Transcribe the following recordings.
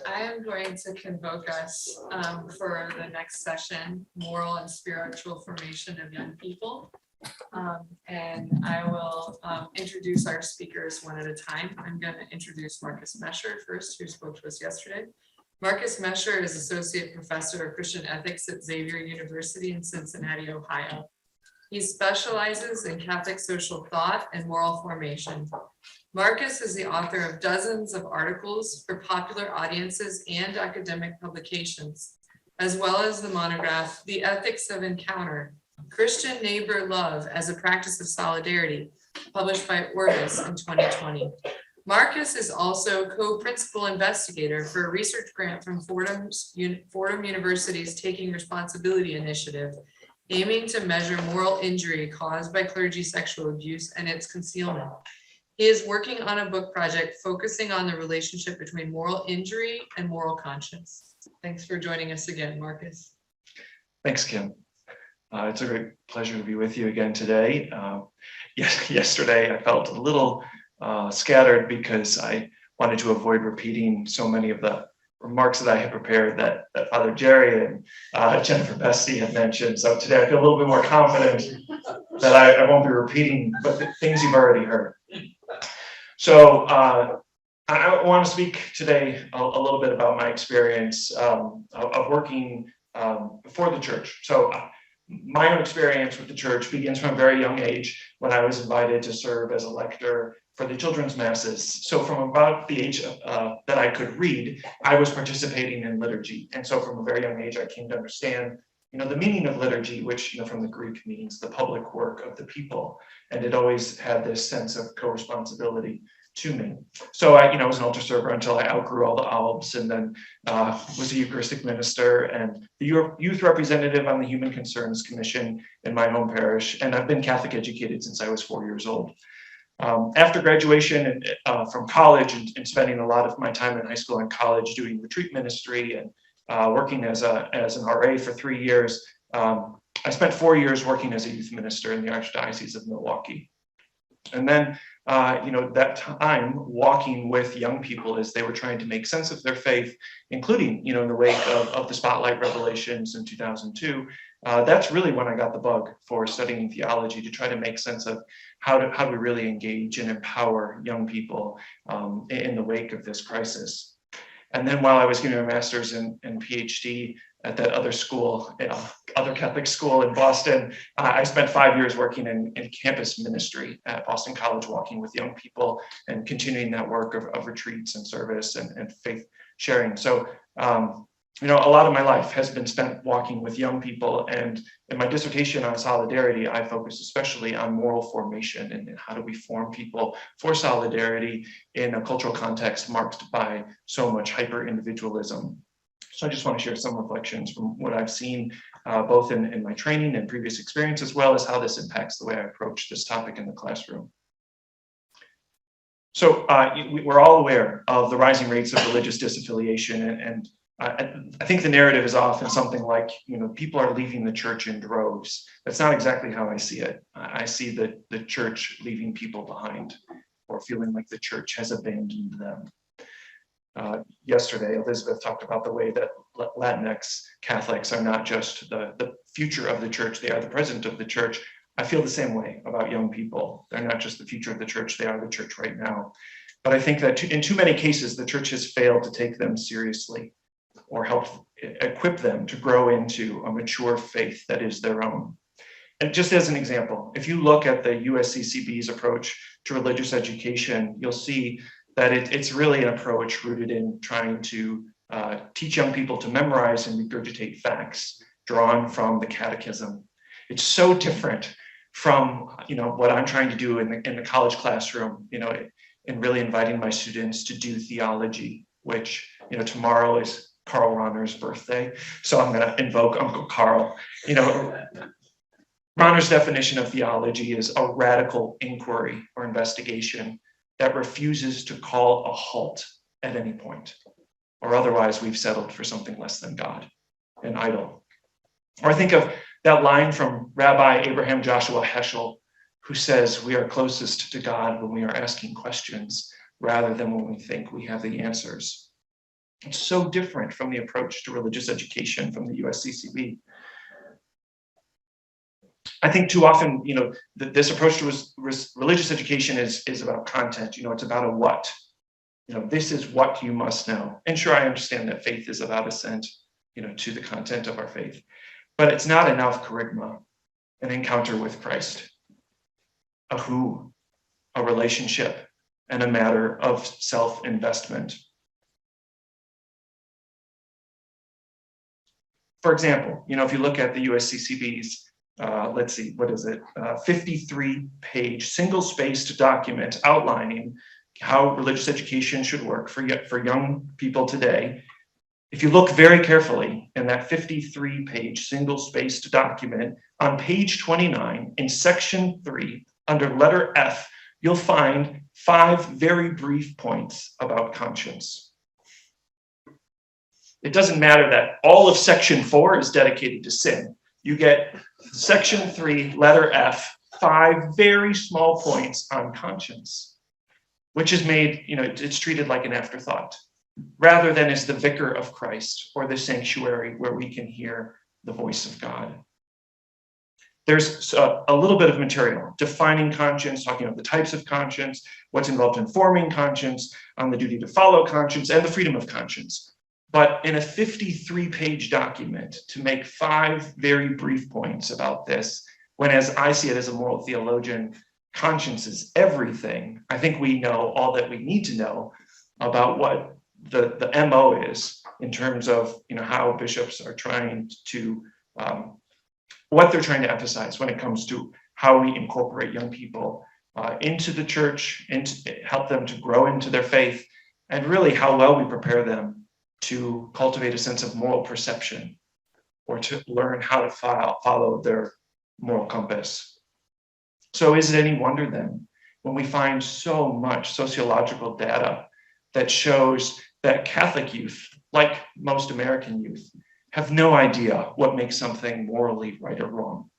I am going to convoke us for the next session, moral and spiritual formation of young people. And I will introduce our speakers one at a time. I'm going to introduce Marcus Mescher first, who spoke to us yesterday. Marcus Mescher is Associate Professor of Christian Ethics at Xavier University in Cincinnati, Ohio. He specializes in Catholic social thought and moral formation. Marcus is the author of dozens of articles for popular audiences and academic publications, as well as the monograph, The Ethics of Encounter, Christian Neighbor Love as a Practice of Solidarity, published by Orbis in 2020. Marcus is also co-principal investigator for a research grant from Fordham University's Taking Responsibility Initiative, aiming to measure moral injury caused by clergy sexual abuse and its concealment. He is working on a book project focusing on the relationship between moral injury and moral conscience. Thanks for joining us again, Marcus. Thanks, Kim. It's a great pleasure to be with you again today. Yesterday, I felt a little scattered because I wanted to avoid repeating so many of the remarks that I had prepared that Father Jerry and Jennifer Bestie had mentioned. So today I feel a little bit more confident that I won't be repeating but the things you've already heard. So I want to speak today a little bit about my experience of working for the church. So my own experience with the church begins from a very young age when I was invited to serve as a lector for the children's masses. So from about the age that I could read, I was participating in liturgy. And so from a very young age, I came to understand the meaning of liturgy, which from the Greek means the public work of the people. And it always had this sense of co-responsibility to me. So I was an altar server until I outgrew all the albs, and then was a Eucharistic minister and the youth representative on the Human Concerns Commission in my home parish. And I've been Catholic educated since I was 4 years old. After graduation from college and spending a lot of my time in high school and college doing retreat ministry and working as an RA for 3 years, I spent 4 years working as a youth minister in the Archdiocese of Milwaukee. And then, that time walking with young people as they were trying to make sense of their faith, including, in the wake of the Spotlight revelations in 2002, that's really when I got the bug for studying theology, to try to make sense of how do we really engage and empower young people in the wake of this crisis. And then while I was getting a master's and PhD at that other school, other Catholic school in Boston, I spent 5 years working in campus ministry at Boston College, walking with young people and continuing that work of retreats and service and faith sharing. So, a lot of my life has been spent walking with young people, and in my dissertation on solidarity, I focus especially on moral formation and how do we form people for solidarity in a cultural context marked by so much hyper-individualism. So I just want to share some reflections from what I've seen, both in my training and previous experience, as well as how this impacts the way I approach this topic in the classroom. So we're all aware of the rising rates of religious disaffiliation, and I think the narrative is often something like, people are leaving the church in droves. That's not exactly how I see it. I see the church leaving people behind, or feeling like the church has abandoned them. Yesterday, Elizabeth talked about the way that Latinx Catholics are not just the future of the church, they are the present of the church. I feel the same way about young people. They're not just the future of the church, they are the church right now. But I think that in too many cases, the church has failed to take them seriously or help equip them to grow into a mature faith that is their own. And just as an example, if you look at the USCCB's approach to religious education, you'll see that it's really an approach rooted in trying to teach young people to memorize and regurgitate facts drawn from the catechism. It's so different from what I'm trying to do in the college classroom, and really inviting my students to do theology, which tomorrow is Carl Rahner's birthday, so I'm going to invoke Uncle Carl. Rahner's definition of theology is a radical inquiry or investigation that refuses to call a halt at any point, or otherwise we've settled for something less than God, an idol. Or I think of that line from Rabbi Abraham Joshua Heschel, who says we are closest to God when we are asking questions rather than when we think we have the answers. It's so different from the approach to religious education from the USCCB. I think too often, this approach to religious education is about content. It's about a what. This is what you must know. And sure, I understand that faith is about assent, to the content of our faith. But it's not enough charisma, an encounter with Christ, a who, a relationship, and a matter of self-investment. For example, if you look at the USCCB's, let's see, what is it? 53-page single-spaced document outlining how religious education should work for young people today. If you look very carefully in that 53-page single-spaced document, on page 29, in section 3, under letter F, you'll find 5 very brief points about conscience. It doesn't matter that all of section 4 is dedicated to sin. You get section 3, letter F, 5 very small points on conscience, which is made, it's treated like an afterthought, rather than as the vicar of Christ or the sanctuary where we can hear the voice of God. There's a little bit of material defining conscience, talking about the types of conscience, what's involved in forming conscience, on the duty to follow conscience, and the freedom of conscience. But in a 53-page document, to make 5 very brief points about this, when as I see it as a moral theologian, conscience is everything, I think we know all that we need to know about what the MO is in terms of how bishops are trying to, what they're trying to emphasize when it comes to how we incorporate young people into the church and help them to grow into their faith, and really how well we prepare them to cultivate a sense of moral perception or to learn how to follow their moral compass. So is it any wonder then when we find so much sociological data that shows that Catholic youth, like most American youth, have no idea what makes something morally right or wrong?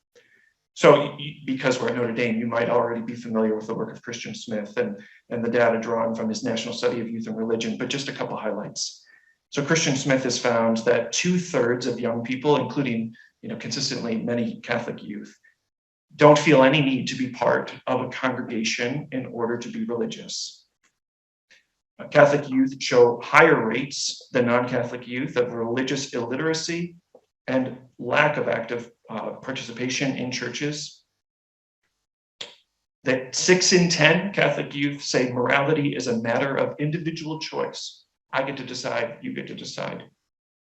So because we're at Notre Dame, you might already be familiar with the work of Christian Smith and the data drawn from his National Study of Youth and Religion, but just a couple highlights. So Christian Smith has found that 2/3 of young people, including consistently many Catholic youth, don't feel any need to be part of a congregation in order to be religious. Catholic youth show higher rates than non-Catholic youth of religious illiteracy and lack of active participation in churches. That 6 in 10 Catholic youth say morality is a matter of individual choice. I get to decide, you get to decide.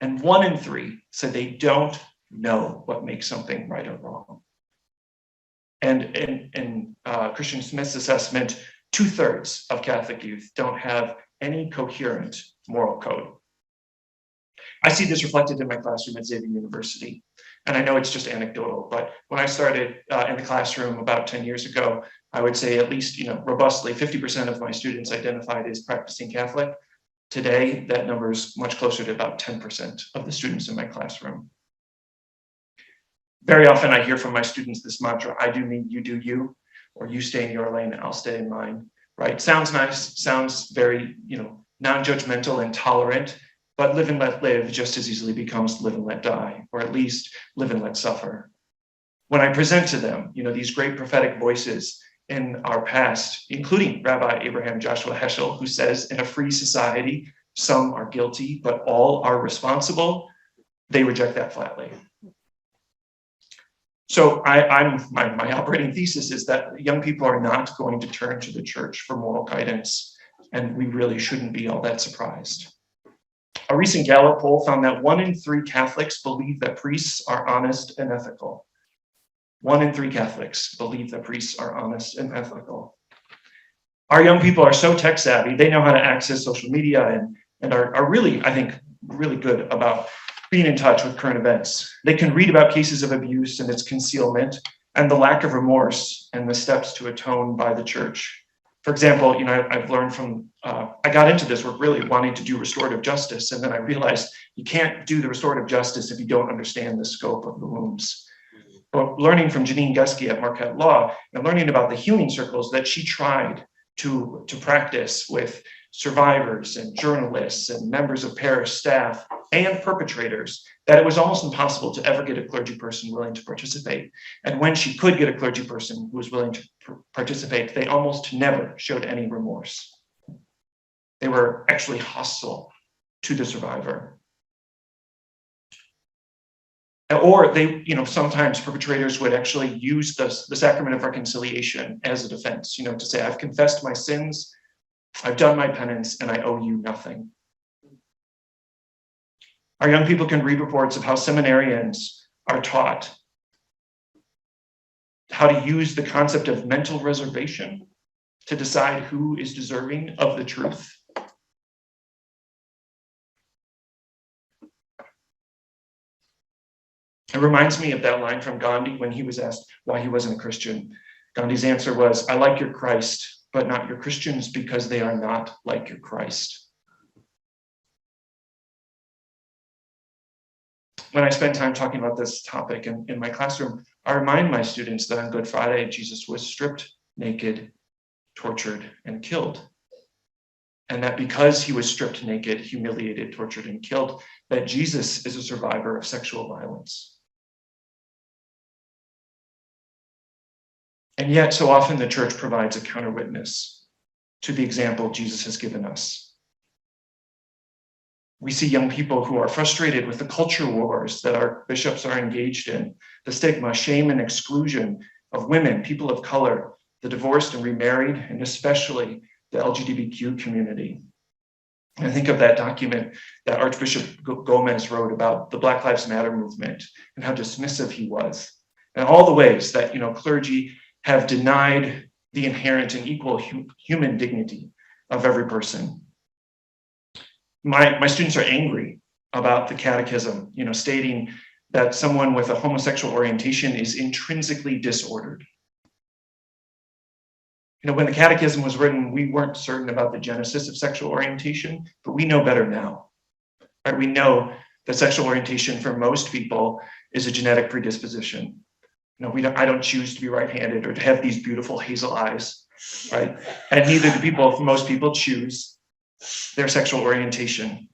And 1 in 3 said they don't know what makes something right or wrong. And in Christian Smith's assessment, 2/3 of Catholic youth don't have any coherent moral code. I see this reflected in my classroom at Xavier University. And I know it's just anecdotal, but when I started in the classroom about 10 years ago, I would say at least, robustly 50% of my students identified as practicing Catholic. Today, that number is much closer to about 10% of the students in my classroom. Very often I hear from my students this mantra, I do me, you do you, or you stay in your lane, I'll stay in mine, right? Sounds nice, sounds very, non-judgmental and tolerant, but live and let live just as easily becomes live and let die, or at least live and let suffer. When I present to them, these great prophetic voices in our past, including Rabbi Abraham Joshua Heschel, who says, in a free society, some are guilty, but all are responsible, they reject that flatly. So my operating thesis is that young people are not going to turn to the church for moral guidance, and we really shouldn't be all that surprised. A recent Gallup poll found that 1 in 3 Catholics believe that priests are honest and ethical. 1 in 3 Catholics believe that priests are honest and ethical. Our young people are so tech savvy, they know how to access social media and are really, I think, really good about being in touch with current events. They can read about cases of abuse and its concealment and the lack of remorse and the steps to atone by the church. For example, I've learned from, I got into this work really wanting to do restorative justice, and then I realized you can't do the restorative justice if you don't understand the scope of the wounds. But learning from Janine Guskey at Marquette Law and learning about the healing circles that she tried to practice with survivors and journalists and members of parish staff and perpetrators that it was almost impossible to ever get a clergy person willing to participate. And when she could get a clergy person who was willing to participate, they almost never showed any remorse. They were actually hostile to the survivor. Or they, sometimes perpetrators would actually use the sacrament of reconciliation as a defense, to say, I've confessed my sins, I've done my penance, and I owe you nothing. Our young people can read reports of how seminarians are taught how to use the concept of mental reservation to decide who is deserving of the truth. It reminds me of that line from Gandhi when he was asked why he wasn't a Christian. Gandhi's answer was, I like your Christ, but not your Christians because they are not like your Christ. When I spend time talking about this topic in my classroom, I remind my students that on Good Friday, Jesus was stripped naked, tortured, and killed. And that because he was stripped naked, humiliated, tortured, and killed, that Jesus is a survivor of sexual violence. And yet, so often the church provides a counter witness to the example Jesus has given us. We see young people who are frustrated with the culture wars that our bishops are engaged in, the stigma, shame, and exclusion of women, people of color, the divorced and remarried, and especially the LGBTQ community. I think of that document that Archbishop Gomez wrote about the Black Lives Matter movement and how dismissive he was, and all the ways that clergy have denied the inherent and equal human dignity of every person. My students are angry about the catechism, stating that someone with a homosexual orientation is intrinsically disordered. When the catechism was written, we weren't certain about the genesis of sexual orientation, but we know better now. Right? We know that sexual orientation for most people is a genetic predisposition. I don't choose to be right-handed or to have these beautiful hazel eyes, right? And neither do most people choose their sexual orientation.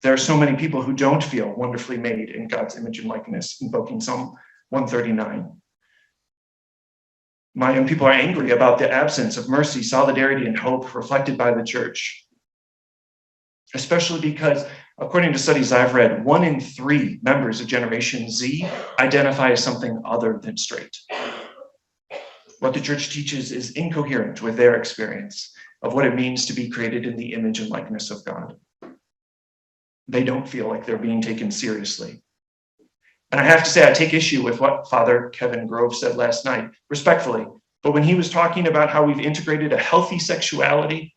There are so many people who don't feel wonderfully made in God's image and likeness, invoking Psalm 139. My young people are angry about the absence of mercy, solidarity, and hope reflected by the church, especially because, according to studies I've read, 1 in 3 members of Generation Z identify as something other than straight. What the church teaches is incoherent with their experience of what it means to be created in the image and likeness of God. They don't feel like they're being taken seriously. And I have to say, I take issue with what Father Kevin Grove said last night, respectfully. But when he was talking about how we've integrated a healthy sexuality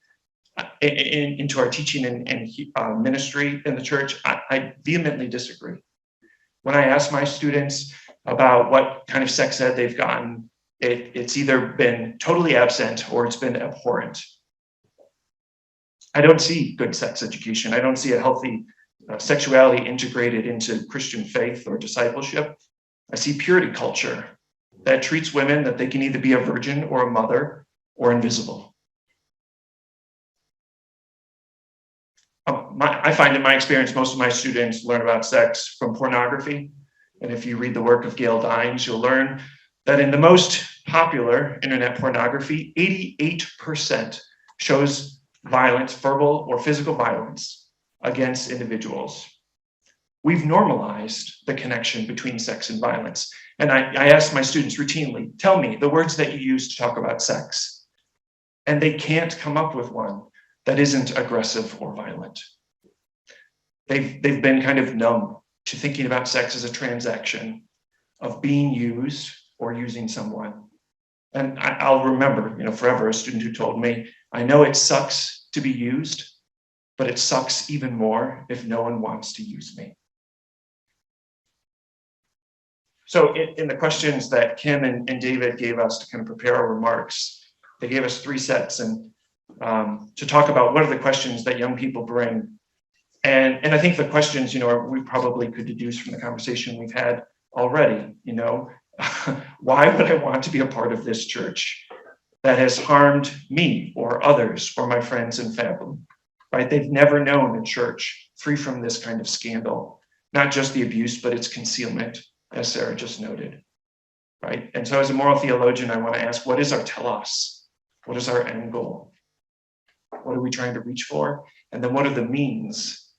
into our teaching and ministry in the church, I vehemently disagree. When I ask my students about what kind of sex ed they've gotten, it's either been totally absent or it's been abhorrent. I don't see good sex education. I don't see a healthy sexuality integrated into Christian faith or discipleship. I see purity culture that treats women that they can either be a virgin or a mother or invisible. I find in my experience, most of my students learn about sex from pornography. And if you read the work of Gail Dines, you'll learn that in the most popular internet pornography, 88% shows violence, verbal or physical violence against individuals. We've normalized the connection between sex and violence. And I ask my students routinely, tell me the words that you use to talk about sex. And they can't come up with one that isn't aggressive or violent. They've been kind of numb to thinking about sex as a transaction of being used or using someone. And I'll remember, forever, a student who told me, I know it sucks to be used, but it sucks even more if no one wants to use me. So in the questions that Kim and David gave us to kind of prepare our remarks, they gave us 3 sets and to talk about what are the questions that young people bring. And I think the questions, we probably could deduce from the conversation we've had already, why would I want to be a part of this church? that has harmed me or others or my friends and family, right? They've never known a church free from this kind of scandal, not just the abuse, but its concealment, as Sarah just noted, right? And so as a moral theologian, I want to ask, what is our telos? What is our end goal? What are we trying to reach for? And then what are the means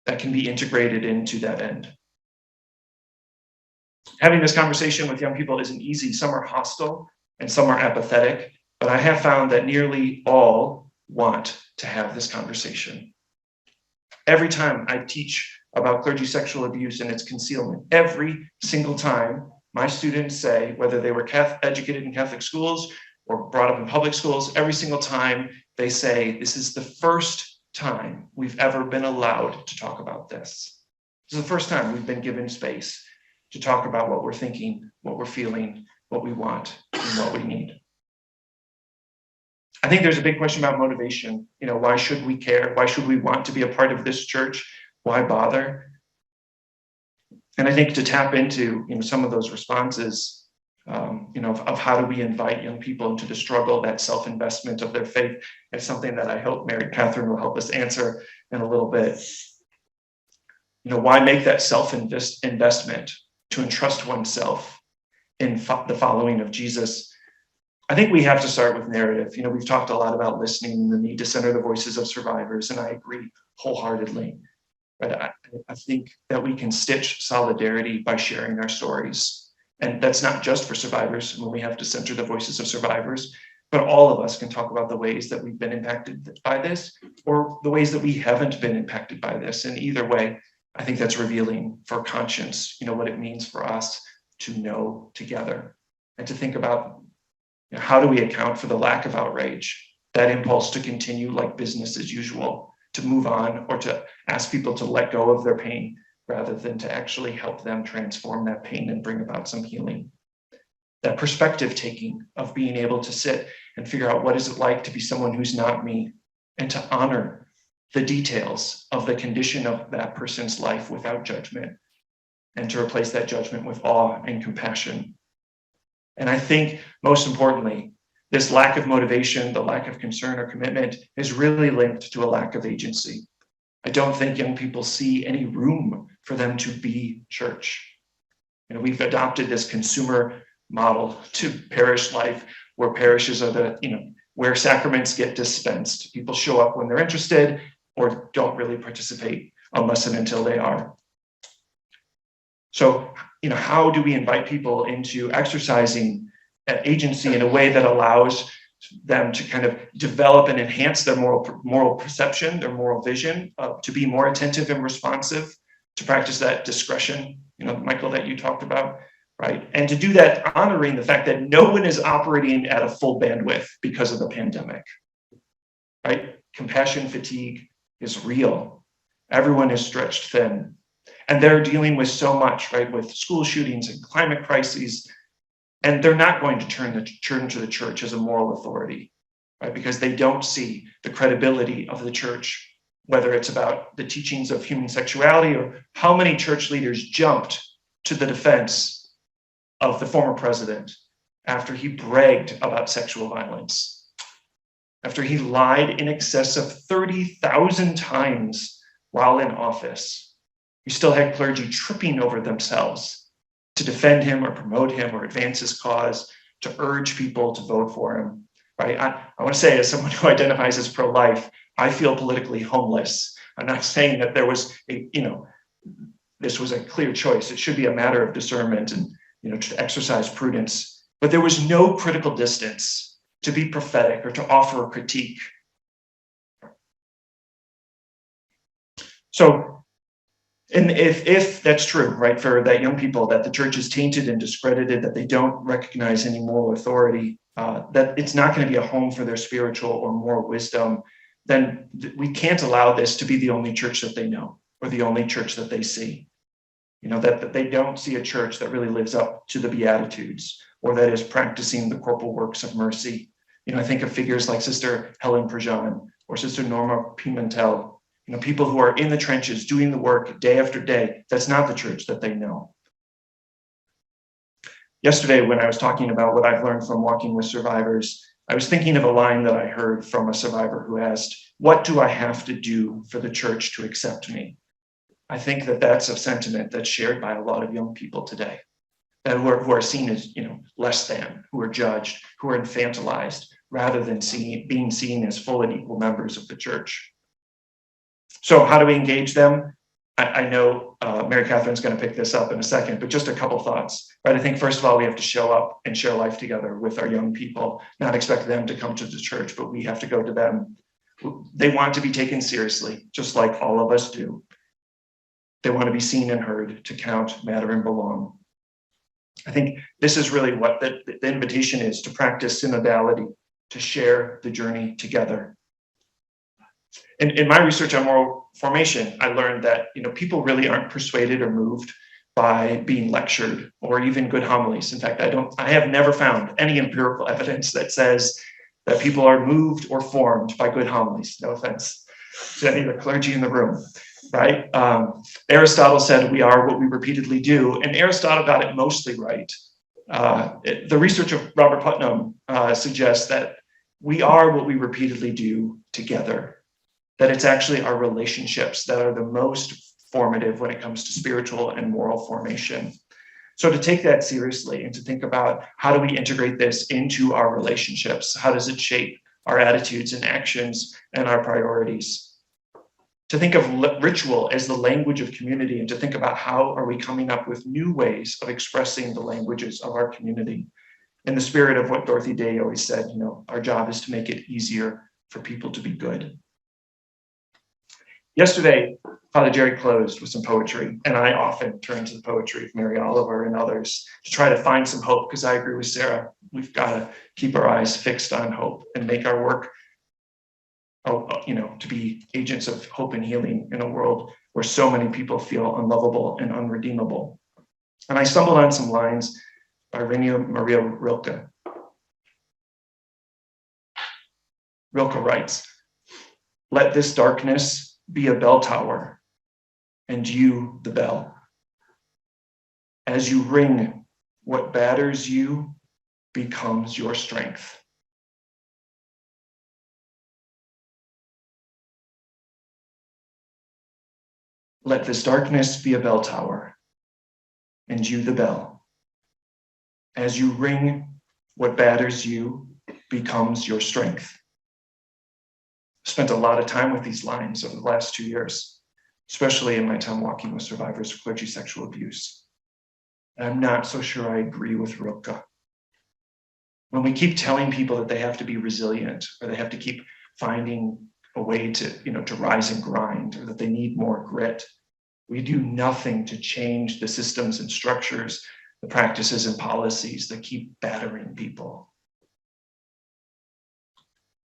that can be integrated into that end? Having this conversation with young people isn't easy. Some are hostile and some are apathetic, but I have found that nearly all want to have this conversation. Every time I teach about clergy sexual abuse and its concealment, every single time my students say, whether they were educated in Catholic schools or brought up in public schools, every single time they say, this is the first time we've ever been allowed to talk about this. This is the first time we've been given space to talk about what we're thinking, what we're feeling, what we want, and what we need. I think there's a big question about motivation. Why should we care? Why should we want to be a part of this church? Why bother? And I think to tap into some of those responses, of how do we invite young people into the struggle, that self-investment of their faith, is something that I hope Mary Catherine will help us answer in a little bit. Why make that self-investment to entrust oneself in the following of Jesus? I think we have to start with narrative. We've talked a lot about listening and the need to center the voices of survivors, and I agree wholeheartedly. But I think that we can stitch solidarity by sharing our stories. And that's not just for survivors when we have to center the voices of survivors, but all of us can talk about the ways that we've been impacted by this or the ways that we haven't been impacted by this. And either way, I think that's revealing for conscience, what it means for us to know together and to think about how do we account for the lack of outrage, that impulse to continue like business as usual, to move on or to ask people to let go of their pain rather than to actually help them transform that pain and bring about some healing. That perspective taking of being able to sit and figure out what is it like to be someone who's not me, and to honor the details of the condition of that person's life without judgment, and to replace that judgment with awe and compassion. And I think most importantly, this lack of motivation, the lack of concern or commitment is really linked to a lack of agency. I don't think young people see any room for them to be church. We've adopted this consumer model to parish life, where parishes are where sacraments get dispensed. People show up when they're interested or don't really participate unless and until they are. So, how do we invite people into exercising agency in a way that allows them to kind of develop and enhance their moral perception, their moral vision, to be more attentive and responsive, to practice that discretion, Michael, that you talked about, right? And to do that honoring the fact that no one is operating at a full bandwidth because of the pandemic, right? Compassion fatigue is real. Everyone is stretched thin. And they're dealing with so much, right? With school shootings and climate crises. And they're not going to turn to the church as a moral authority, right? Because they don't see the credibility of the church, whether it's about the teachings of human sexuality or how many church leaders jumped to the defense of the former president after he bragged about sexual violence, after he lied in excess of 30,000 times while in office. He still had clergy tripping over themselves to defend him or promote him or advance his cause, to urge people to vote for him, right? I want to say, as someone who identifies as pro-life, I feel politically homeless. I'm not saying that there was this was a clear choice. It should be a matter of discernment and, to exercise prudence, but there was no critical distance to be prophetic or to offer a critique. So, and if that's true, right, for that young people, that the church is tainted and discredited, that they don't recognize any moral authority, that it's not going to be a home for their spiritual or moral wisdom, then we can't allow this to be the only church that they know or the only church that they see. That they don't see a church that really lives up to the Beatitudes or that is practicing the corporal works of mercy. I think of figures like Sister Helen Prejean or Sister Norma Pimentel. People who are in the trenches doing the work day after day. That's not the church that they know. Yesterday, when I was talking about what I've learned from walking with survivors, I was thinking of a line that I heard from a survivor who asked, "What do I have to do for the church to accept me?" I think that that's a sentiment that's shared by a lot of young people today, that who are seen as, less than, who are judged, who are infantilized, rather than being seen as full and equal members of the church. So how do we engage them? I know Mary Catherine's going to pick this up in a second, but just a couple thoughts, right? I think first of all, we have to show up and share life together with our young people, not expect them to come to the church, but we have to go to them. They want to be taken seriously, just like all of us do. They want to be seen and heard, to count, matter, and belong. I think this is really what the invitation is, to practice synodality, to share the journey together. In my research on moral formation, I learned that people really aren't persuaded or moved by being lectured or even good homilies. In fact, I have never found any empirical evidence that says that people are moved or formed by good homilies. No offense to any of the clergy in the room, right? Aristotle said we are what we repeatedly do, and Aristotle got it mostly right. The research of Robert Putnam suggests that we are what we repeatedly do together, that it's actually our relationships that are the most formative when it comes to spiritual and moral formation. So to take that seriously and to think about how do we integrate this into our relationships? How does it shape our attitudes and actions and our priorities? To think of ritual as the language of community, and to think about how are we coming up with new ways of expressing the languages of our community. In the spirit of what Dorothy Day always said, our job is to make it easier for people to be good. Yesterday, Father Jerry closed with some poetry, and I often turn to the poetry of Mary Oliver and others to try to find some hope, because I agree with Sarah. We've got to keep our eyes fixed on hope and make our work, to be agents of hope and healing in a world where so many people feel unlovable and unredeemable. And I stumbled on some lines by Rainer Maria Rilke. Rilke writes, "Let this darkness be a bell tower, and you the bell. As you ring, what batters you becomes your strength." Let this darkness be a bell tower, and you the bell. As you ring, what batters you becomes your strength. Spent a lot of time with these lines over the last 2 years, especially in my time walking with survivors of clergy sexual abuse. And I'm not so sure I agree with Rilke. When we keep telling people that they have to be resilient, or they have to keep finding a way to rise and grind, or that they need more grit, we do nothing to change the systems and structures, the practices and policies that keep battering people.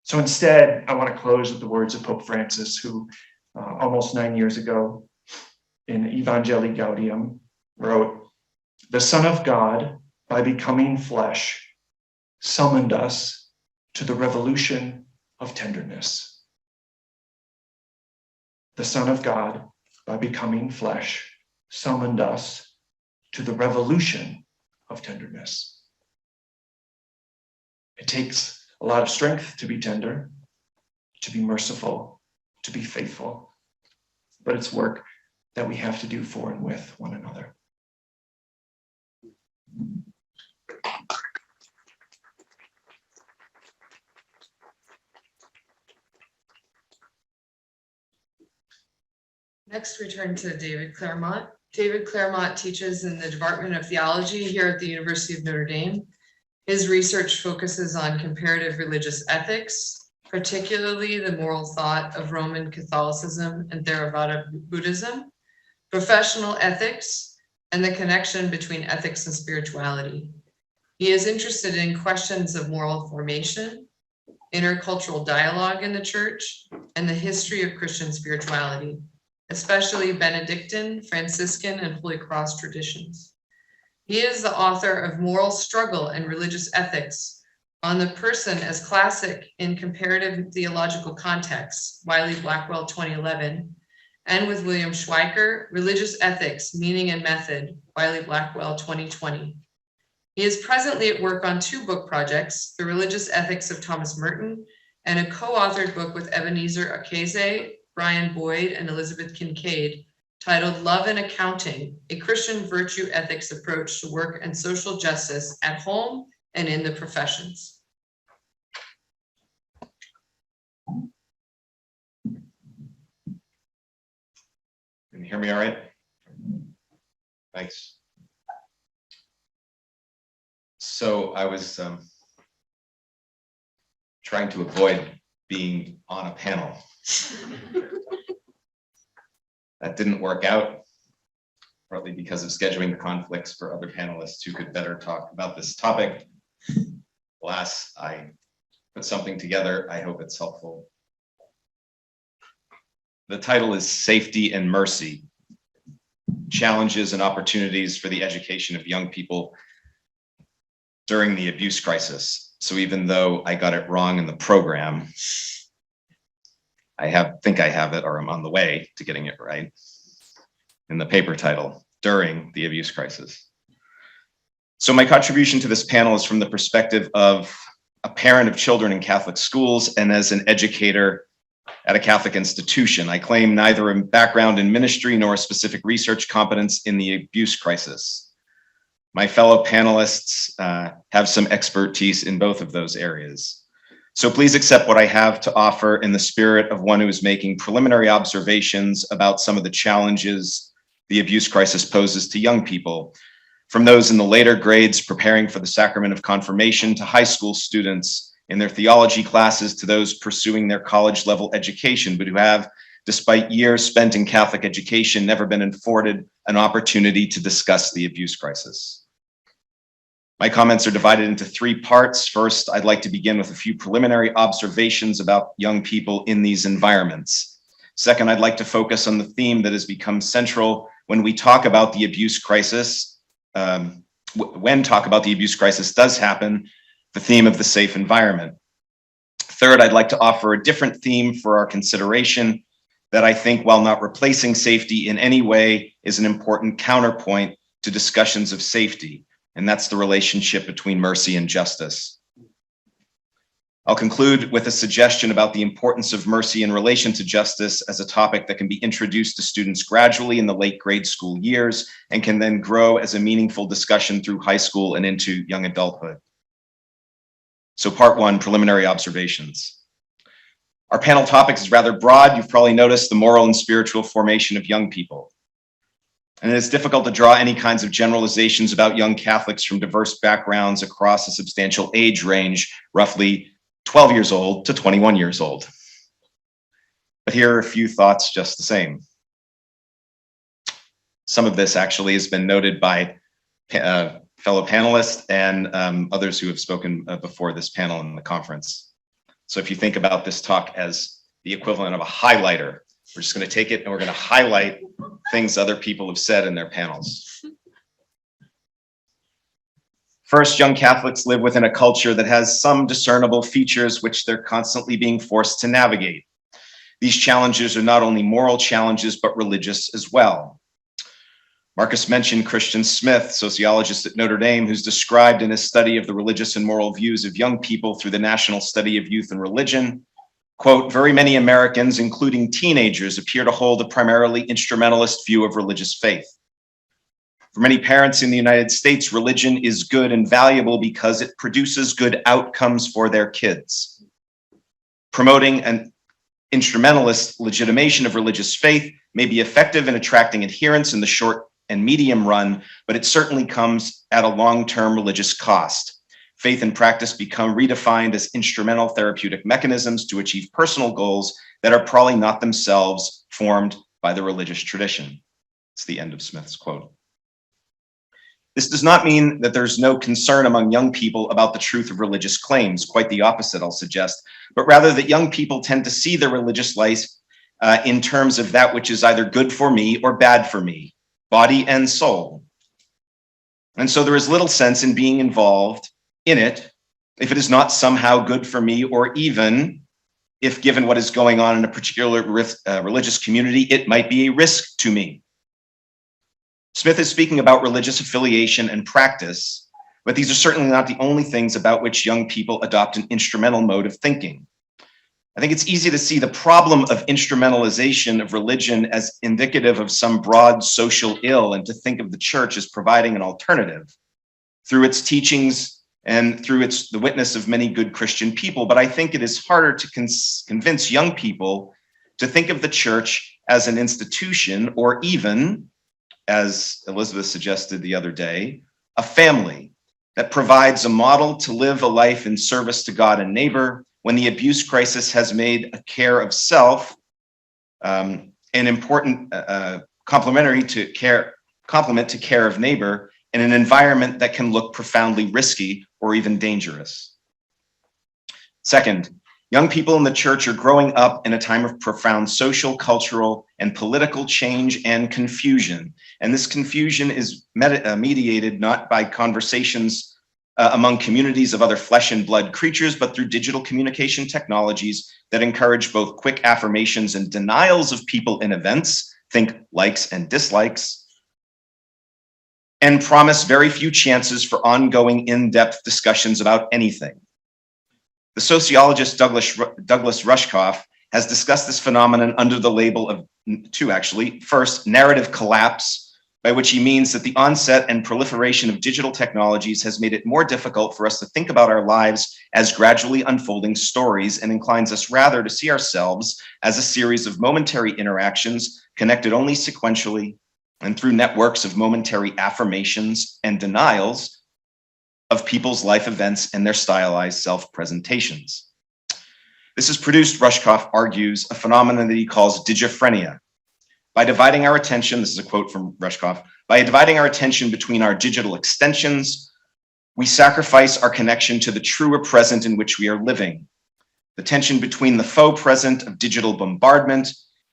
So instead, I want to close with the words of Pope Francis, who almost 9 years ago in Evangelii Gaudium wrote, "The Son of God, by becoming flesh, summoned us to the revolution of tenderness." The Son of God, by becoming flesh, summoned us to the revolution of tenderness. It takes a lot of strength to be tender, to be merciful, to be faithful, but it's work that we have to do for and with one another. Next, we turn to David Claremont. David Claremont teaches in the Department of Theology here at the University of Notre Dame. His research focuses on comparative religious ethics, particularly the moral thought of Roman Catholicism and Theravada Buddhism, professional ethics, and the connection between ethics and spirituality. He is interested in questions of moral formation, intercultural dialogue in the church, and the history of Christian spirituality, especially Benedictine, Franciscan, and Holy Cross traditions. He is the author of Moral Struggle and Religious Ethics, On the Person as Classic in Comparative Theological Contexts, Wiley-Blackwell 2011, and with William Schweiker, Religious Ethics, Meaning and Method, Wiley-Blackwell 2020. He is presently at work on 2 book projects, The Religious Ethics of Thomas Merton, and a co-authored book with Ebenezer Akeze, Brian Boyd, and Elizabeth Kincaid, titled Love and Accounting, a Christian virtue ethics approach to work and social justice at home and in the professions. Can you hear me all right? Thanks. So I was trying to avoid being on a panel. That didn't work out, partly because of scheduling the conflicts for other panelists who could better talk about this topic. Alas, I put something together. I hope it's helpful. The title is Safety and Mercy: Challenges and Opportunities for the Education of Young People During the Abuse Crisis. So even though I got it wrong in the program, I think I have it, or I'm on the way to getting it right in the paper title, During the Abuse Crisis. So my contribution to this panel is from the perspective of a parent of children in Catholic schools and as an educator at a Catholic institution. I claim neither a background in ministry nor a specific research competence in the abuse crisis. My fellow panelists have some expertise in both of those areas. So please accept what I have to offer in the spirit of one who is making preliminary observations about some of the challenges the abuse crisis poses to young people, from those in the later grades preparing for the sacrament of confirmation to high school students in their theology classes to those pursuing their college level education, but who have, despite years spent in Catholic education, never been afforded an opportunity to discuss the abuse crisis. My comments are divided into 3 parts. First, I'd like to begin with a few preliminary observations about young people in these environments. Second, I'd like to focus on the theme that has become central when we talk about the abuse crisis. When talk about the abuse crisis does happen, the theme of the safe environment. Third, I'd like to offer a different theme for our consideration that I think, while not replacing safety in any way, is an important counterpoint to discussions of safety. And that's the relationship between mercy and justice. I'll conclude with a suggestion about the importance of mercy in relation to justice as a topic that can be introduced to students gradually in the late grade school years and can then grow as a meaningful discussion through high school and into young adulthood. So part 1, preliminary observations. Our panel topic is rather broad. You've probably noticed the moral and spiritual formation of young people. And it's difficult to draw any kinds of generalizations about young Catholics from diverse backgrounds across a substantial age range, roughly 12 years old to 21 years old. But here are a few thoughts just the same. Some of this actually has been noted by fellow panelists and others who have spoken before this panel in the conference. So if you think about this talk as the equivalent of a highlighter, we're just going to take it and we're going to highlight things other people have said in their panels. First, young Catholics live within a culture that has some discernible features which they're constantly being forced to navigate. These challenges are not only moral challenges, but religious as well. Marcus mentioned Christian Smith, sociologist at Notre Dame, who's described in his study of the religious and moral views of young people through the National Study of Youth and Religion, quote, very many Americans, including teenagers, appear to hold a primarily instrumentalist view of religious faith. For many parents in the United States, religion is good and valuable because it produces good outcomes for their kids. Promoting an instrumentalist legitimation of religious faith may be effective in attracting adherents in the short and medium run, but it certainly comes at a long-term religious cost. Faith and practice become redefined as instrumental therapeutic mechanisms to achieve personal goals that are probably not themselves formed by the religious tradition. It's the end of Smith's quote. This does not mean that there's no concern among young people about the truth of religious claims, quite the opposite, I'll suggest, but rather that young people tend to see their religious life in terms of that which is either good for me or bad for me, body and soul. And so there is little sense in being involved in it if it is not somehow good for me, or even if, given what is going on in a particular religious community, it might be a risk to me. Smith is speaking about religious affiliation and practice, But these are certainly not the only things about which young people adopt an instrumental mode of thinking. I think it's easy to see the problem of instrumentalization of religion as indicative of some broad social ill, and to think of the church as providing an alternative through its teachings and through the witness of many good Christian people. But I think it is harder to convince young people to think of the church as an institution, or even, as Elizabeth suggested the other day, a family that provides a model to live a life in service to God and neighbor, when the abuse crisis has made a care of self an important complement to care of neighbor in an environment that can look profoundly risky or even dangerous. Second, young people in the church are growing up in a time of profound social, cultural, and political change and confusion. And this confusion is mediated not by conversations among communities of other flesh and blood creatures, but through digital communication technologies that encourage both quick affirmations and denials of people in events, think likes and dislikes, and promise very few chances for ongoing in-depth discussions about anything. The sociologist Douglas Rushkoff has discussed this phenomenon under the label of two, actually. First, narrative collapse, by which he means that the onset and proliferation of digital technologies has made it more difficult for us to think about our lives as gradually unfolding stories, and inclines us rather to see ourselves as a series of momentary interactions connected only sequentially and through networks of momentary affirmations and denials of people's life events and their stylized self-presentations. This has produced, Rushkoff argues, a phenomenon that he calls digiphrenia. By dividing our attention, this is a quote from Rushkoff, by dividing our attention between our digital extensions, we sacrifice our connection to the truer present in which we are living. The tension between the faux present of digital bombardment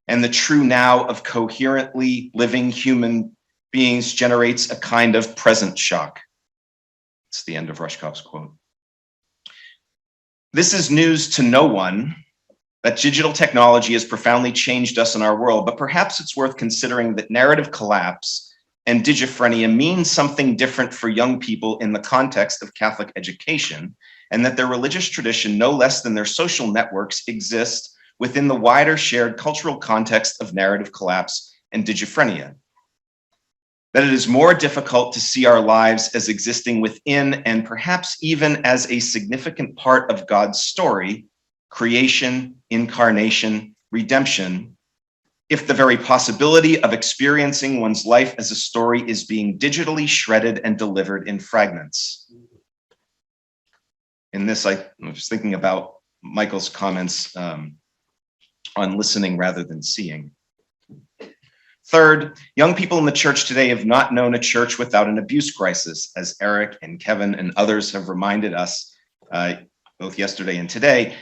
and the true now of coherently living human beings generates a kind of present shock. It's the end of Rushkoff's quote. This is news to no one, that digital technology has profoundly changed us in our world, but perhaps it's worth considering that narrative collapse and digiphrenia mean something different for young people in the context of Catholic education, and that their religious tradition, no less than their social networks, exist within the wider shared cultural context of narrative collapse and digiphrenia. That it is more difficult to see our lives as existing within, and perhaps even as a significant part of God's story, creation, incarnation, redemption, if the very possibility of experiencing one's life as a story is being digitally shredded and delivered in fragments. In this, I was thinking about Michael's comments on listening rather than seeing. Third, young people in the church today have not known a church without an abuse crisis, as Eric and Kevin and others have reminded us both yesterday and today.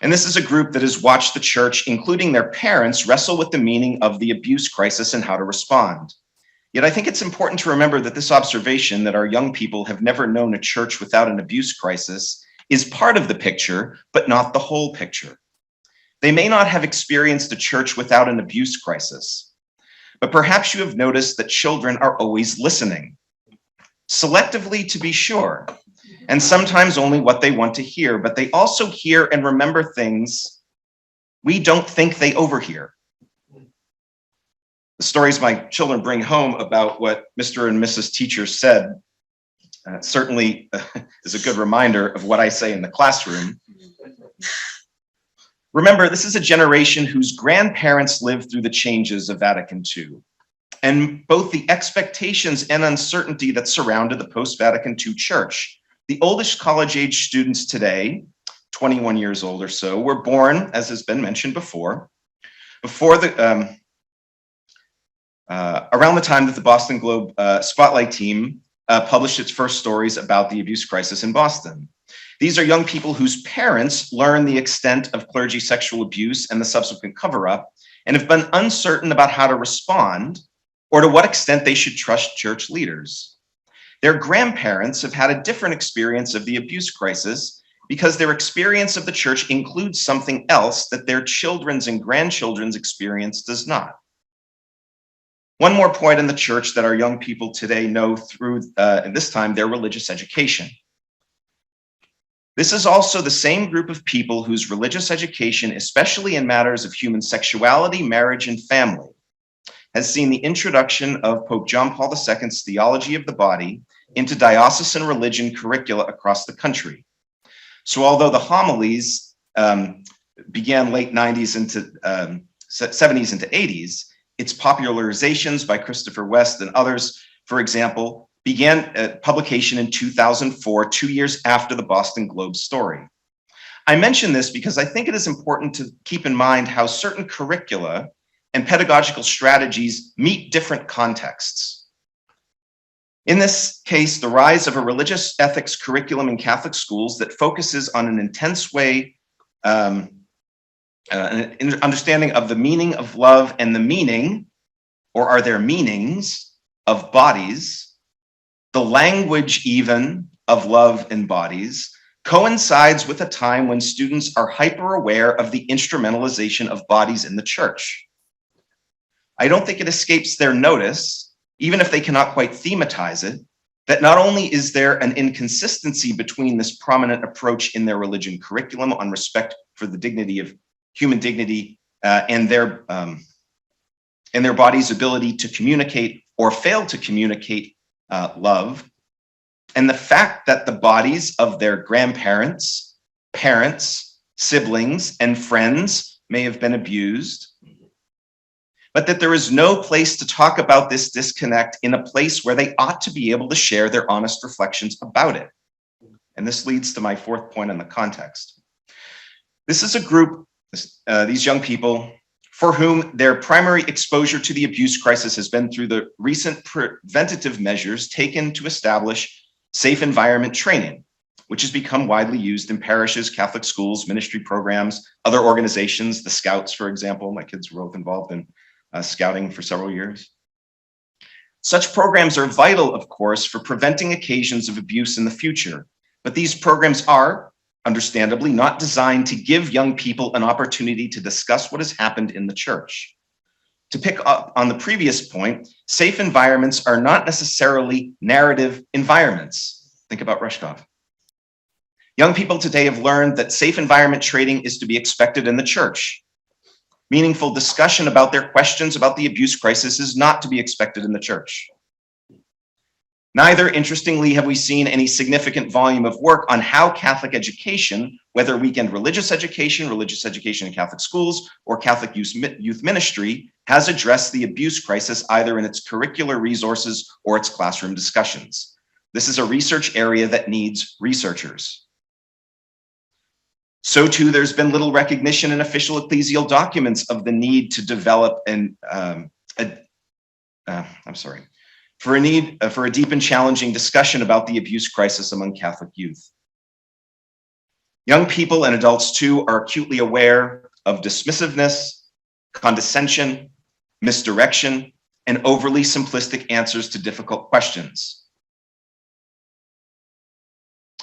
And this is a group that has watched the church, including their parents, wrestle with the meaning of the abuse crisis and how to respond. Yet I think it's important to remember that this observation that our young people have never known a church without an abuse crisis is part of the picture, but not the whole picture. They may not have experienced a church without an abuse crisis, but perhaps you have noticed that children are always listening, selectively to be sure, and sometimes only what they want to hear, but they also hear and remember things we don't think they overhear. The stories my children bring home about what Mr. and Mrs. Teacher said certainly is a good reminder of what I say in the classroom. Remember, this is a generation whose grandparents lived through the changes of Vatican II, and both the expectations and uncertainty that surrounded the post-Vatican II church. The oldest college-age students today, 21 years old or so, were born, as has been mentioned before the around the time that the Boston Globe Spotlight team published its first stories about the abuse crisis in Boston. These are young people whose parents learned the extent of clergy sexual abuse and the subsequent cover-up, and have been uncertain about how to respond or to what extent they should trust church leaders. Their grandparents have had a different experience of the abuse crisis because their experience of the church includes something else that their children's and grandchildren's experience does not. One more point in the church that our young people today know through, at this time, their religious education. This is also the same group of people whose religious education, especially in matters of human sexuality, marriage, and family, has seen the introduction of Pope John Paul II's Theology of the Body into diocesan religion curricula across the country. So although the homilies began late 90s into 70s into 80s, its popularizations by Christopher West and others, for example, began publication in 2004, 2 years after the Boston Globe story. I mention this because I think it is important to keep in mind how certain curricula and pedagogical strategies meet different contexts. In this case, the rise of a religious ethics curriculum in Catholic schools that focuses on an intense way, an understanding of the meaning of love and the meaning, or are there meanings, of bodies, the language even of love and bodies, coincides with a time when students are hyper aware of the instrumentalization of bodies in the church. I don't think it escapes their notice, even if they cannot quite thematize it, that not only is there an inconsistency between this prominent approach in their religion curriculum on respect for the dignity of human dignity and their body's ability to communicate or fail to communicate love, and the fact that the bodies of their grandparents, parents, siblings, and friends may have been abused, but that there is no place to talk about this disconnect in a place where they ought to be able to share their honest reflections about it. And this leads to my fourth point on the context. This is a group, these young people, for whom their primary exposure to the abuse crisis has been through the recent preventative measures taken to establish safe environment training, which has become widely used in parishes, Catholic schools, ministry programs, other organizations, the Scouts, for example. My kids were both involved in scouting for several years. Such programs are vital, of course, for preventing occasions of abuse in the future, but these programs are, understandably, not designed to give young people an opportunity to discuss what has happened in the church. To pick up on the previous point, safe environments are not necessarily narrative environments. Think about Rushkoff. Young people today have learned that safe environment training is to be expected in the church. Meaningful discussion about their questions about the abuse crisis is not to be expected in the church. Neither, interestingly, have we seen any significant volume of work on how Catholic education, whether weekend religious education in Catholic schools, or Catholic youth ministry, has addressed the abuse crisis either in its curricular resources or its classroom discussions. This is a research area that needs researchers. So too, there's been little recognition in official ecclesial documents of the need to develop for a deep and challenging discussion about the abuse crisis among Catholic youth. Young people and adults too are acutely aware of dismissiveness, condescension, misdirection, and overly simplistic answers to difficult questions.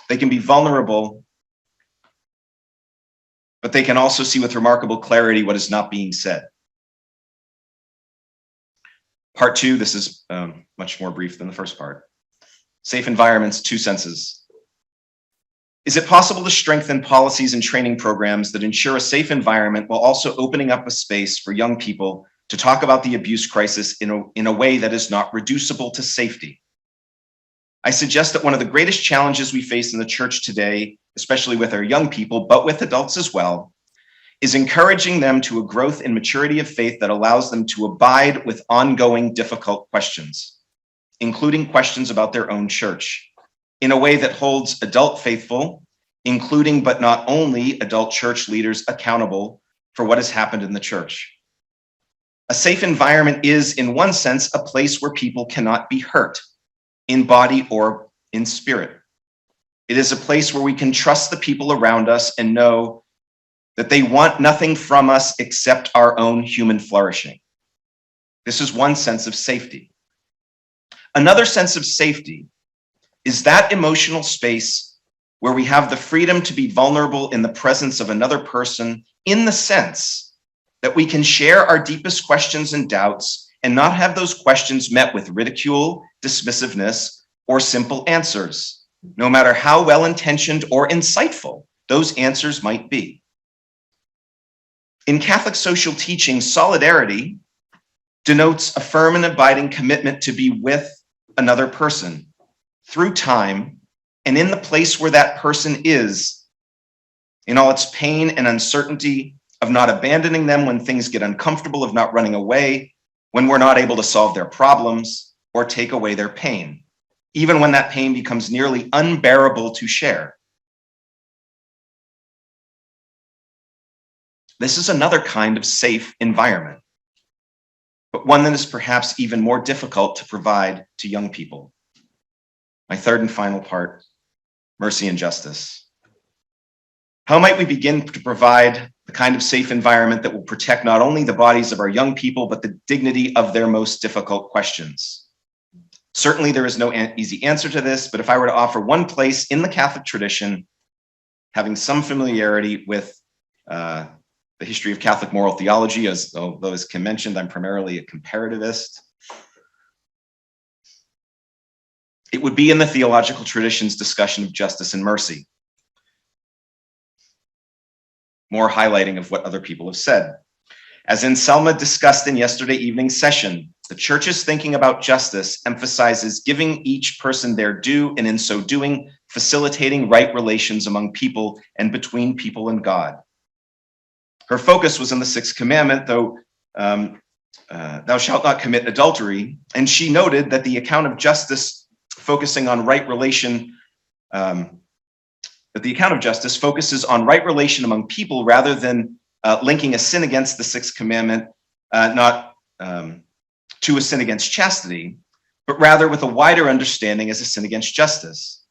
They can be vulnerable, but they can also see with remarkable clarity what is not being said. Part two, this is much more brief than the first part. Safe environments, two senses. Is it possible to strengthen policies and training programs that ensure a safe environment while also opening up a space for young people to talk about the abuse crisis in a way that is not reducible to safety? I suggest that one of the greatest challenges we face in the church today, especially with our young people, but with adults as well, is encouraging them to a growth in maturity of faith that allows them to abide with ongoing difficult questions, including questions about their own church, in a way that holds adult faithful, including but not only adult church leaders, accountable for what has happened in the church. A safe environment is, in one sense, a place where people cannot be hurt, in body or in spirit. It is a place where we can trust the people around us and know that they want nothing from us except our own human flourishing. This is one sense of safety. Another sense of safety is that emotional space where we have the freedom to be vulnerable in the presence of another person, in the sense that we can share our deepest questions and doubts and not have those questions met with ridicule, dismissiveness, or simple answers, no matter how well-intentioned or insightful those answers might be. In Catholic social teaching, solidarity denotes a firm and abiding commitment to be with another person through time and in the place where that person is, in all its pain and uncertainty, of not abandoning them when things get uncomfortable, of not running away when we're not able to solve their problems or take away their pain, even when that pain becomes nearly unbearable to share. This is another kind of safe environment, but one that is perhaps even more difficult to provide to young people. My third and final part, mercy and justice. How might we begin to provide the kind of safe environment that will protect not only the bodies of our young people, but the dignity of their most difficult questions? Certainly there is no easy answer to this, but if I were to offer one place in the Catholic tradition, having some familiarity with the history of Catholic moral theology, although as Kim mentioned, I'm primarily a comparativist, it would be in the theological tradition's discussion of justice and mercy. More highlighting of what other people have said. As Anselma discussed in yesterday evening's session, the Church's thinking about justice emphasizes giving each person their due, and in so doing, facilitating right relations among people and between people and God. Her focus was on the sixth commandment, though, thou shalt not commit adultery, and she noted that the account of justice focusing on right relation, that the account of justice focuses on right relation among people rather than linking a sin against the sixth commandment, not to a sin against chastity, but rather with a wider understanding as a sin against justice.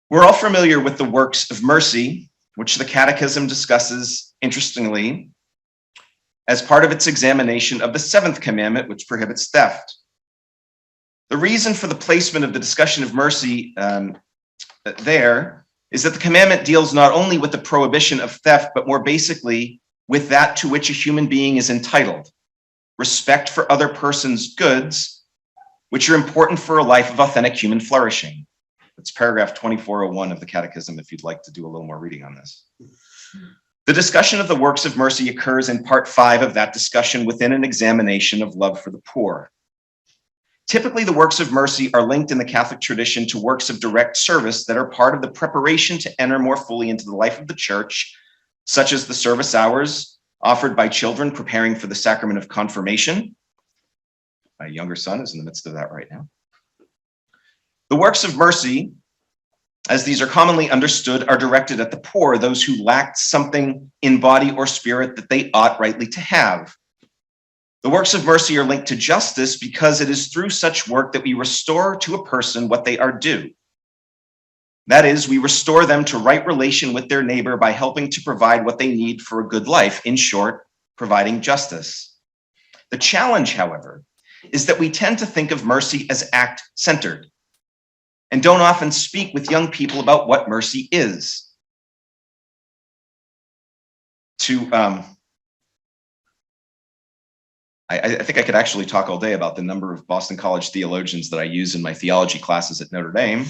We're all familiar with the works of mercy, which the Catechism discusses, interestingly, as part of its examination of the seventh commandment, which prohibits theft. The reason for the placement of the discussion of mercy there is that the commandment deals not only with the prohibition of theft, but more basically with that to which a human being is entitled, respect for other persons' goods, which are important for a life of authentic human flourishing. It's paragraph 2401 of the Catechism if you'd like to do a little more reading on this. The discussion of the works of mercy occurs in part 5 of that discussion within an examination of love for the poor. Typically, the works of mercy are linked in the Catholic tradition to works of direct service that are part of the preparation to enter more fully into the life of the Church, such as the service hours offered by children preparing for the sacrament of confirmation. My younger son is in the midst of that right now. The works of mercy, as these are commonly understood, are directed at the poor, those who lacked something in body or spirit that they ought rightly to have. The works of mercy are linked to justice because it is through such work that we restore to a person what they are due. That is, we restore them to right relation with their neighbor by helping to provide what they need for a good life. In short, providing justice. The challenge, however, is that we tend to think of mercy as act-centered and don't often speak with young people about what mercy is. I think I could actually talk all day about the number of Boston College theologians that I use in my theology classes at Notre Dame.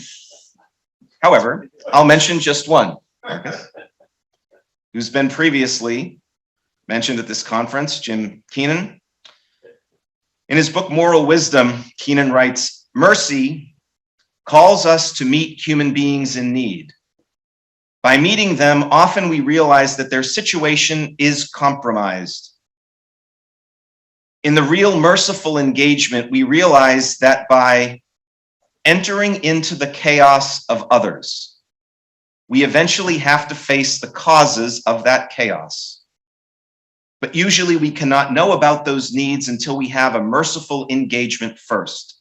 However, I'll mention just one, Marcus, who's been previously mentioned at this conference, Jim Keenan. In his book, Moral Wisdom, Keenan writes, "Mercy calls us to meet human beings in need. By meeting them, often we realize that their situation is compromised. In the real merciful engagement, we realize that by entering into the chaos of others, we eventually have to face the causes of that chaos. But usually we cannot know about those needs until we have a merciful engagement first.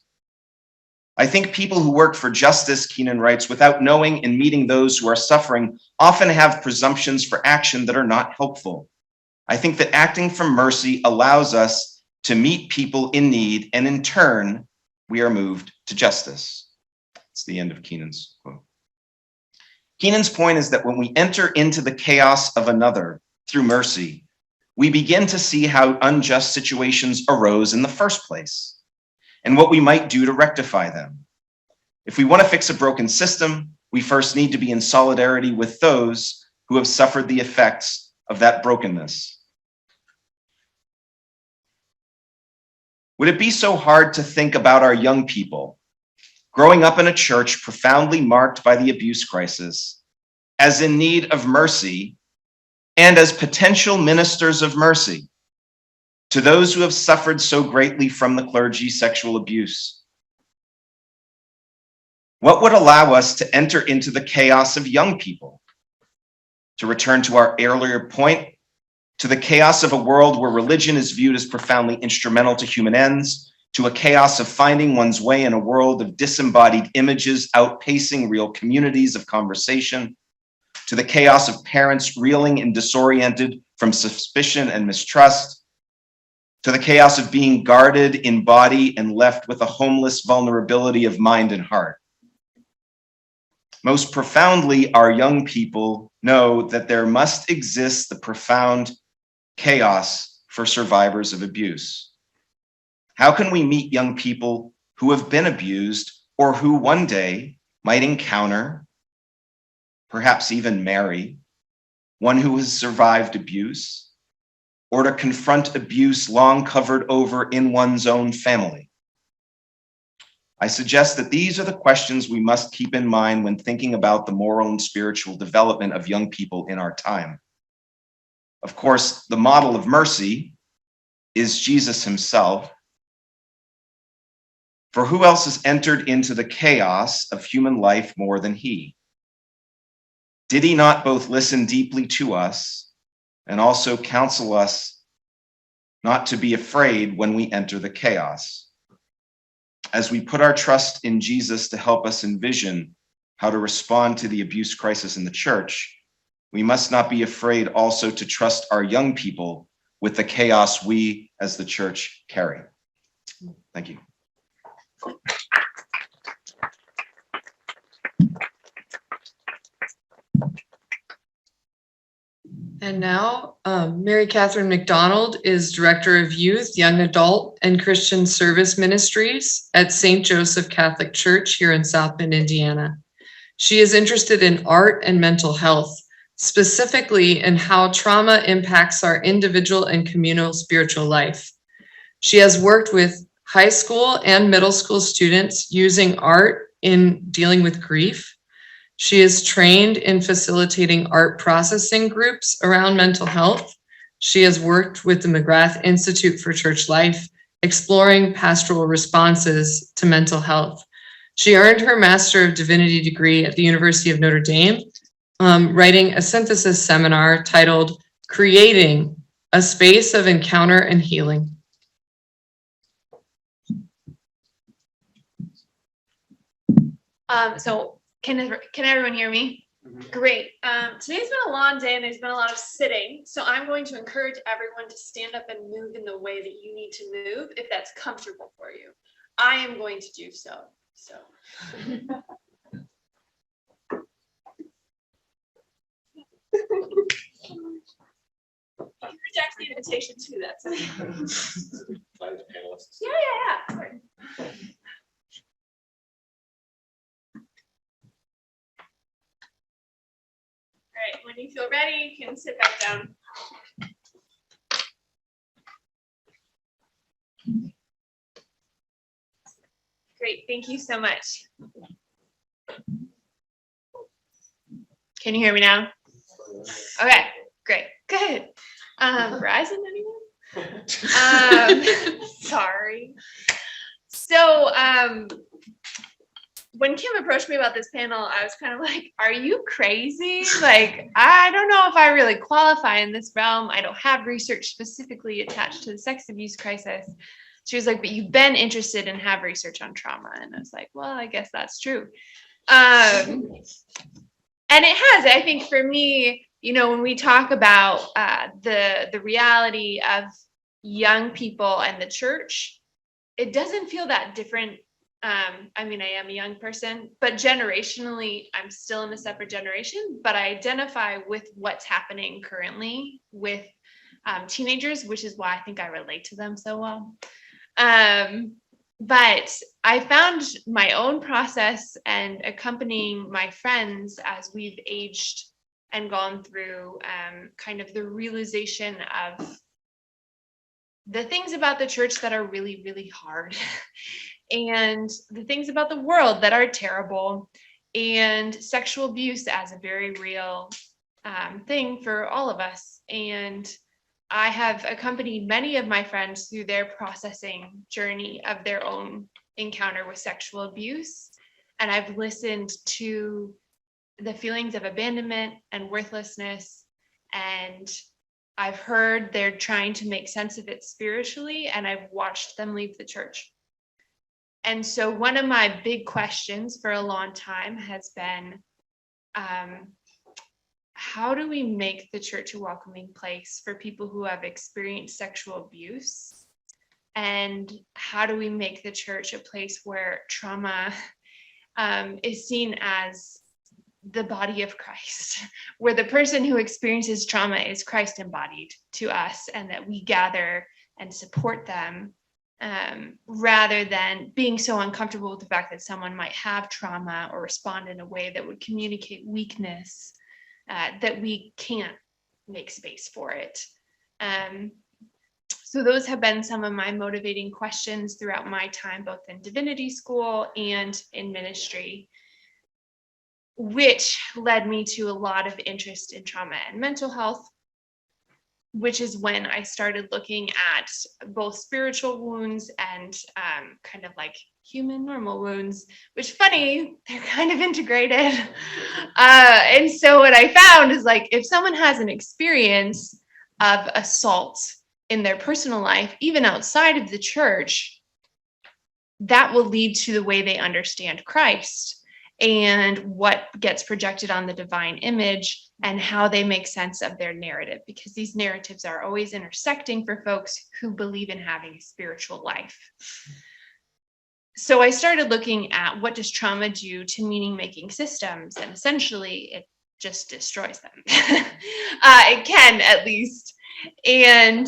I think people who work for justice," Keenan writes, "without knowing and meeting those who are suffering, often have presumptions for action that are not helpful. I think that acting from mercy allows us to meet people in need, and in turn, we are moved to justice." It's the end of Keenan's quote. Keenan's point is that when we enter into the chaos of another through mercy, we begin to see how unjust situations arose in the first place and what we might do to rectify them. If we want to fix a broken system, we first need to be in solidarity with those who have suffered the effects of that brokenness. Would it be so hard to think about our young people growing up in a church profoundly marked by the abuse crisis as in need of mercy and as potential ministers of mercy to those who have suffered so greatly from the clergy's sexual abuse? What would allow us to enter into the chaos of young people? To return to our earlier point, to the chaos of a world where religion is viewed as profoundly instrumental to human ends, to a chaos of finding one's way in a world of disembodied images outpacing real communities of conversation, to the chaos of parents reeling and disoriented from suspicion and mistrust, to the chaos of being guarded in body and left with a homeless vulnerability of mind and heart. Most profoundly, our young people know that there must exist the profound chaos for survivors of abuse. How can we meet young people who have been abused or who one day might encounter, perhaps even marry, one who has survived abuse, or to confront abuse long covered over in one's own family? I suggest that these are the questions we must keep in mind when thinking about the moral and spiritual development of young people in our time. Of course, the model of mercy is Jesus himself. For who else has entered into the chaos of human life more than he? Did he not both listen deeply to us and also counsel us not to be afraid when we enter the chaos? As we put our trust in Jesus to help us envision how to respond to the abuse crisis in the church, we must not be afraid also to trust our young people with the chaos we as the church carry. Thank you. And now, Mary Catherine McDonald is Director of Youth, Young Adult, and Christian Service Ministries at St. Joseph Catholic Church here in South Bend, Indiana. She is interested in art and mental health, specifically in how trauma impacts our individual and communal spiritual life. She has worked with high school and middle school students using art in dealing with grief. She is trained in facilitating art processing groups around mental health. She has worked with the McGrath Institute for Church Life, exploring pastoral responses to mental health. She earned her Master of Divinity degree at the University of Notre Dame, writing a synthesis seminar titled Creating a Space of Encounter and Healing. So can everyone hear me? Great. Today's been a long day and there's been a lot of sitting. So I'm going to encourage everyone to stand up and move in the way that you need to move if that's comfortable for you. I am going to do so. Reject the invitation too, that's okay. Yeah. Sorry. All right, when you feel ready, you can sit back down. Great, thank you so much. Can you hear me now? Okay, great, good. Verizon, anyone? Sorry. So, when Kim approached me about this panel, I was kind of like, are you crazy? Like, I don't know if I really qualify in this realm. I don't have research specifically attached to the sex abuse crisis. She was like, but you've been interested and have research on trauma. And I was like, well, I guess that's true. And it has, I think for me, you know, when we talk about the reality of young people and the church, it doesn't feel that different. I mean, I am a young person, but generationally, I'm still in a separate generation, but I identify with what's happening currently with teenagers, which is why I think I relate to them so well. But I found my own process and accompanying my friends as we've aged and gone through kind of the realization of the things about the church that are really, really hard, and the things about the world that are terrible, and sexual abuse as a very real thing for all of us. And I have accompanied many of my friends through their processing journey of their own encounter with sexual abuse. And I've listened to the feelings of abandonment and worthlessness. And I've heard they're trying to make sense of it spiritually. And I've watched them leave the church. And so one of my big questions for a long time has been, how do we make the church a welcoming place for people who have experienced sexual abuse? And how do we make the church a place where trauma is seen as the body of Christ, where the person who experiences trauma is Christ embodied to us, and that we gather and support them, rather than being so uncomfortable with the fact that someone might have trauma or respond in a way that would communicate weakness, that we can't make space for it. So those have been some of my motivating questions throughout my time, both in divinity school and in ministry, which led me to a lot of interest in trauma and mental health, which is when I started looking at both spiritual wounds and kind of like human normal wounds, which funny, they're kind of integrated. And so what I found is, like, if someone has an experience of assault in their personal life, even outside of the church, that will lead to the way they understand Christ and what gets projected on the divine image and how they make sense of their narrative, because these narratives are always intersecting for folks who believe in having a spiritual life. So I started looking at, what does trauma do to meaning-making systems? And essentially, it just destroys them. It can, at least. And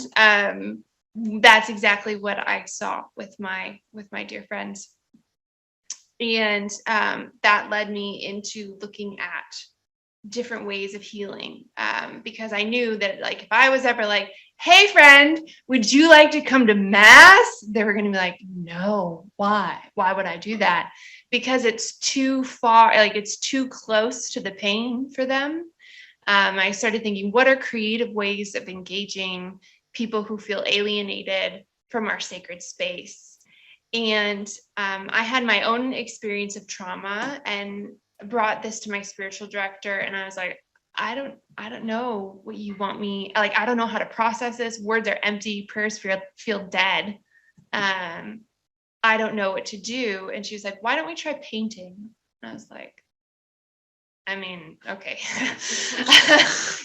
that's exactly what I saw with my dear friends. And that led me into looking at different ways of healing, because I knew that, like, if I was ever like, hey friend, would you like to come to mass? They were going to be like, no, why would I do that? Because it's too far, like, it's too close to the pain for them. I started thinking, what are creative ways of engaging people who feel alienated from our sacred space? And I had my own experience of trauma and brought this to my spiritual director, and I was like, I don't know what you want me, like, I don't know how to process this. Words are empty, prayers feel dead. I don't know what to do. And she was like, why don't we try painting? And I was like, I mean, okay.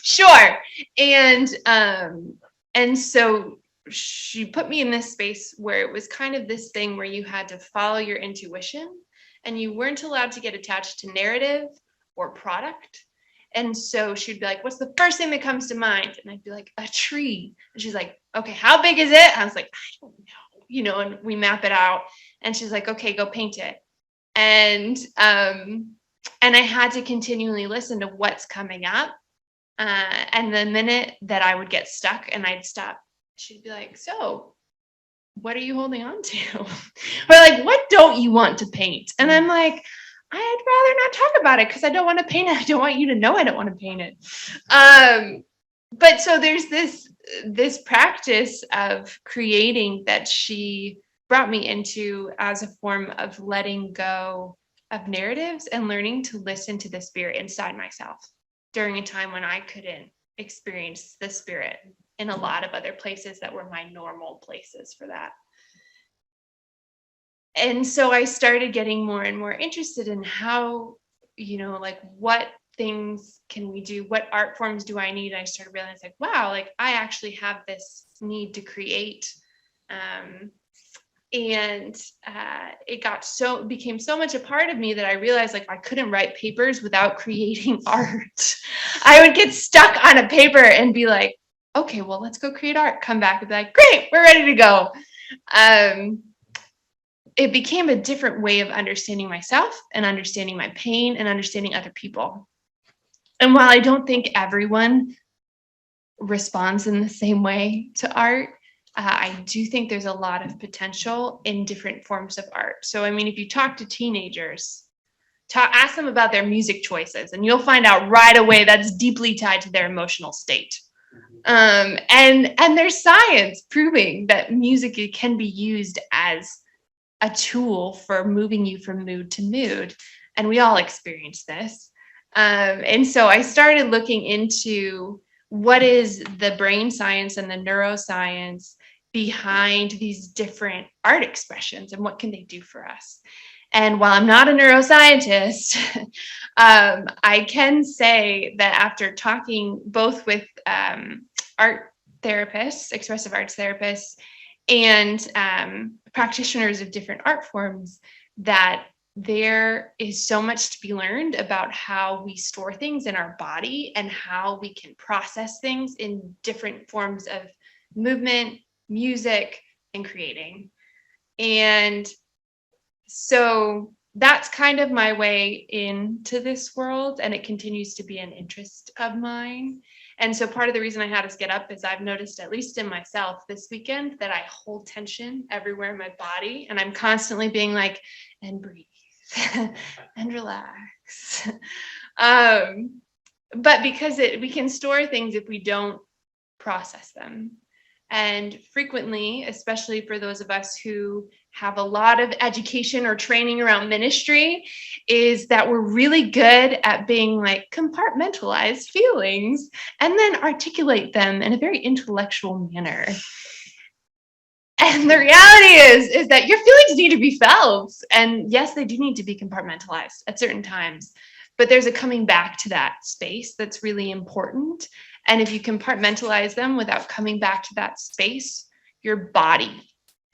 Sure. And so she put me in this space where it was kind of this thing where you had to follow your intuition, and you weren't allowed to get attached to narrative or product. And so she'd be like, what's the first thing that comes to mind? And I'd be like, a tree. And she's like, okay, how big is it? I was like, I don't know, and we map it out. And she's like, okay, go paint it. And I had to continually listen to what's coming up. And the minute that I would get stuck and I'd stop, she'd be like, so what are you holding on to? Or like, what don't you want to paint? And I'm like, I'd rather not talk about it because I don't want to paint it. I don't want you to know I don't want to paint it. But so there's this practice of creating that she brought me into as a form of letting go of narratives and learning to listen to the spirit inside myself during a time when I couldn't experience the spirit in a lot of other places that were my normal places for that. And so I started getting more and more interested in how, like, what things can we do? What art forms do I need? And I started realizing, like, wow, like, I actually have this need to create. And it became so much a part of me that I realized, like, I couldn't write papers without creating art. I would get stuck on a paper and be like, okay, well, let's go create art. Come back and be like, great, we're ready to go. It became a different way of understanding myself and understanding my pain and understanding other people. And while I don't think everyone responds in the same way to art, I do think there's a lot of potential in different forms of art. So, I mean, if you talk to teenagers, ask them about their music choices, and you'll find out right away that's deeply tied to their emotional state. And there's science proving that music can be used as a tool for moving you from mood to mood. And we all experience this. And so I started looking into what is the brain science and the neuroscience behind these different art expressions and what can they do for us. And while I'm not a neuroscientist, I can say that after talking both with art therapists, expressive arts therapists, and practitioners of different art forms, that there is so much to be learned about how we store things in our body and how we can process things in different forms of movement, music, and creating. And so that's kind of my way into this world, and it continues to be an interest of mine. And so part of the reason I had us get up is I've noticed, at least in myself this weekend, that I hold tension everywhere in my body, and I'm constantly being like, and breathe and relax. But because we can store things if we don't process them. And frequently, especially for those of us who have a lot of education or training around ministry, is that we're really good at being like compartmentalized feelings and then articulate them in a very intellectual manner. And the reality is that your feelings need to be felt. And yes, they do need to be compartmentalized at certain times, but there's a coming back to that space that's really important. And if you compartmentalize them without coming back to that space, your body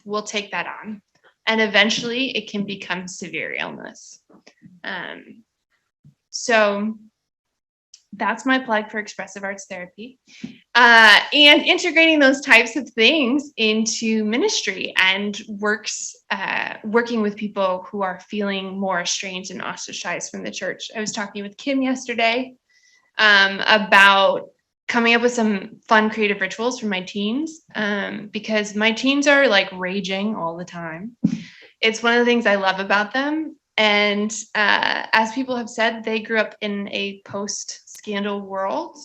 will take that on. And eventually it can become severe illness. So that's my plug for expressive arts therapy. And integrating those types of things into ministry and working with people who are feeling more estranged and ostracized from the church. I was talking with Kim yesterday about coming up with some fun creative rituals for my teens, because my teens are like raging all the time. It's one of the things I love about them. And as people have said, they grew up in a post-scandal world,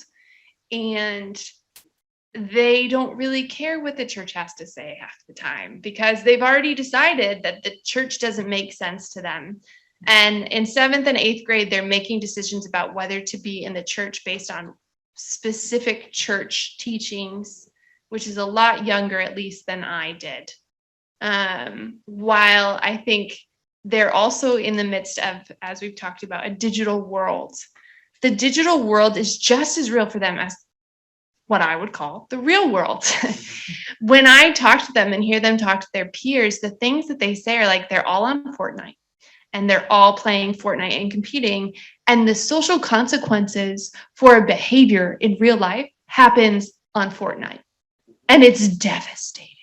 and they don't really care what the church has to say half the time because they've already decided that the church doesn't make sense to them. And in 7th and 8th grade, they're making decisions about whether to be in the church based on specific church teachings, which is a lot younger, at least, than I did. While I think they're also in the midst of, as we've talked about, a digital world. The digital world is just as real for them as what I would call the real world. When I talk to them and hear them talk to their peers, the things that they say are like they're all on Fortnite and they're all playing Fortnite and competing. And the social consequences for a behavior in real life happens on Fortnite. And it's devastating.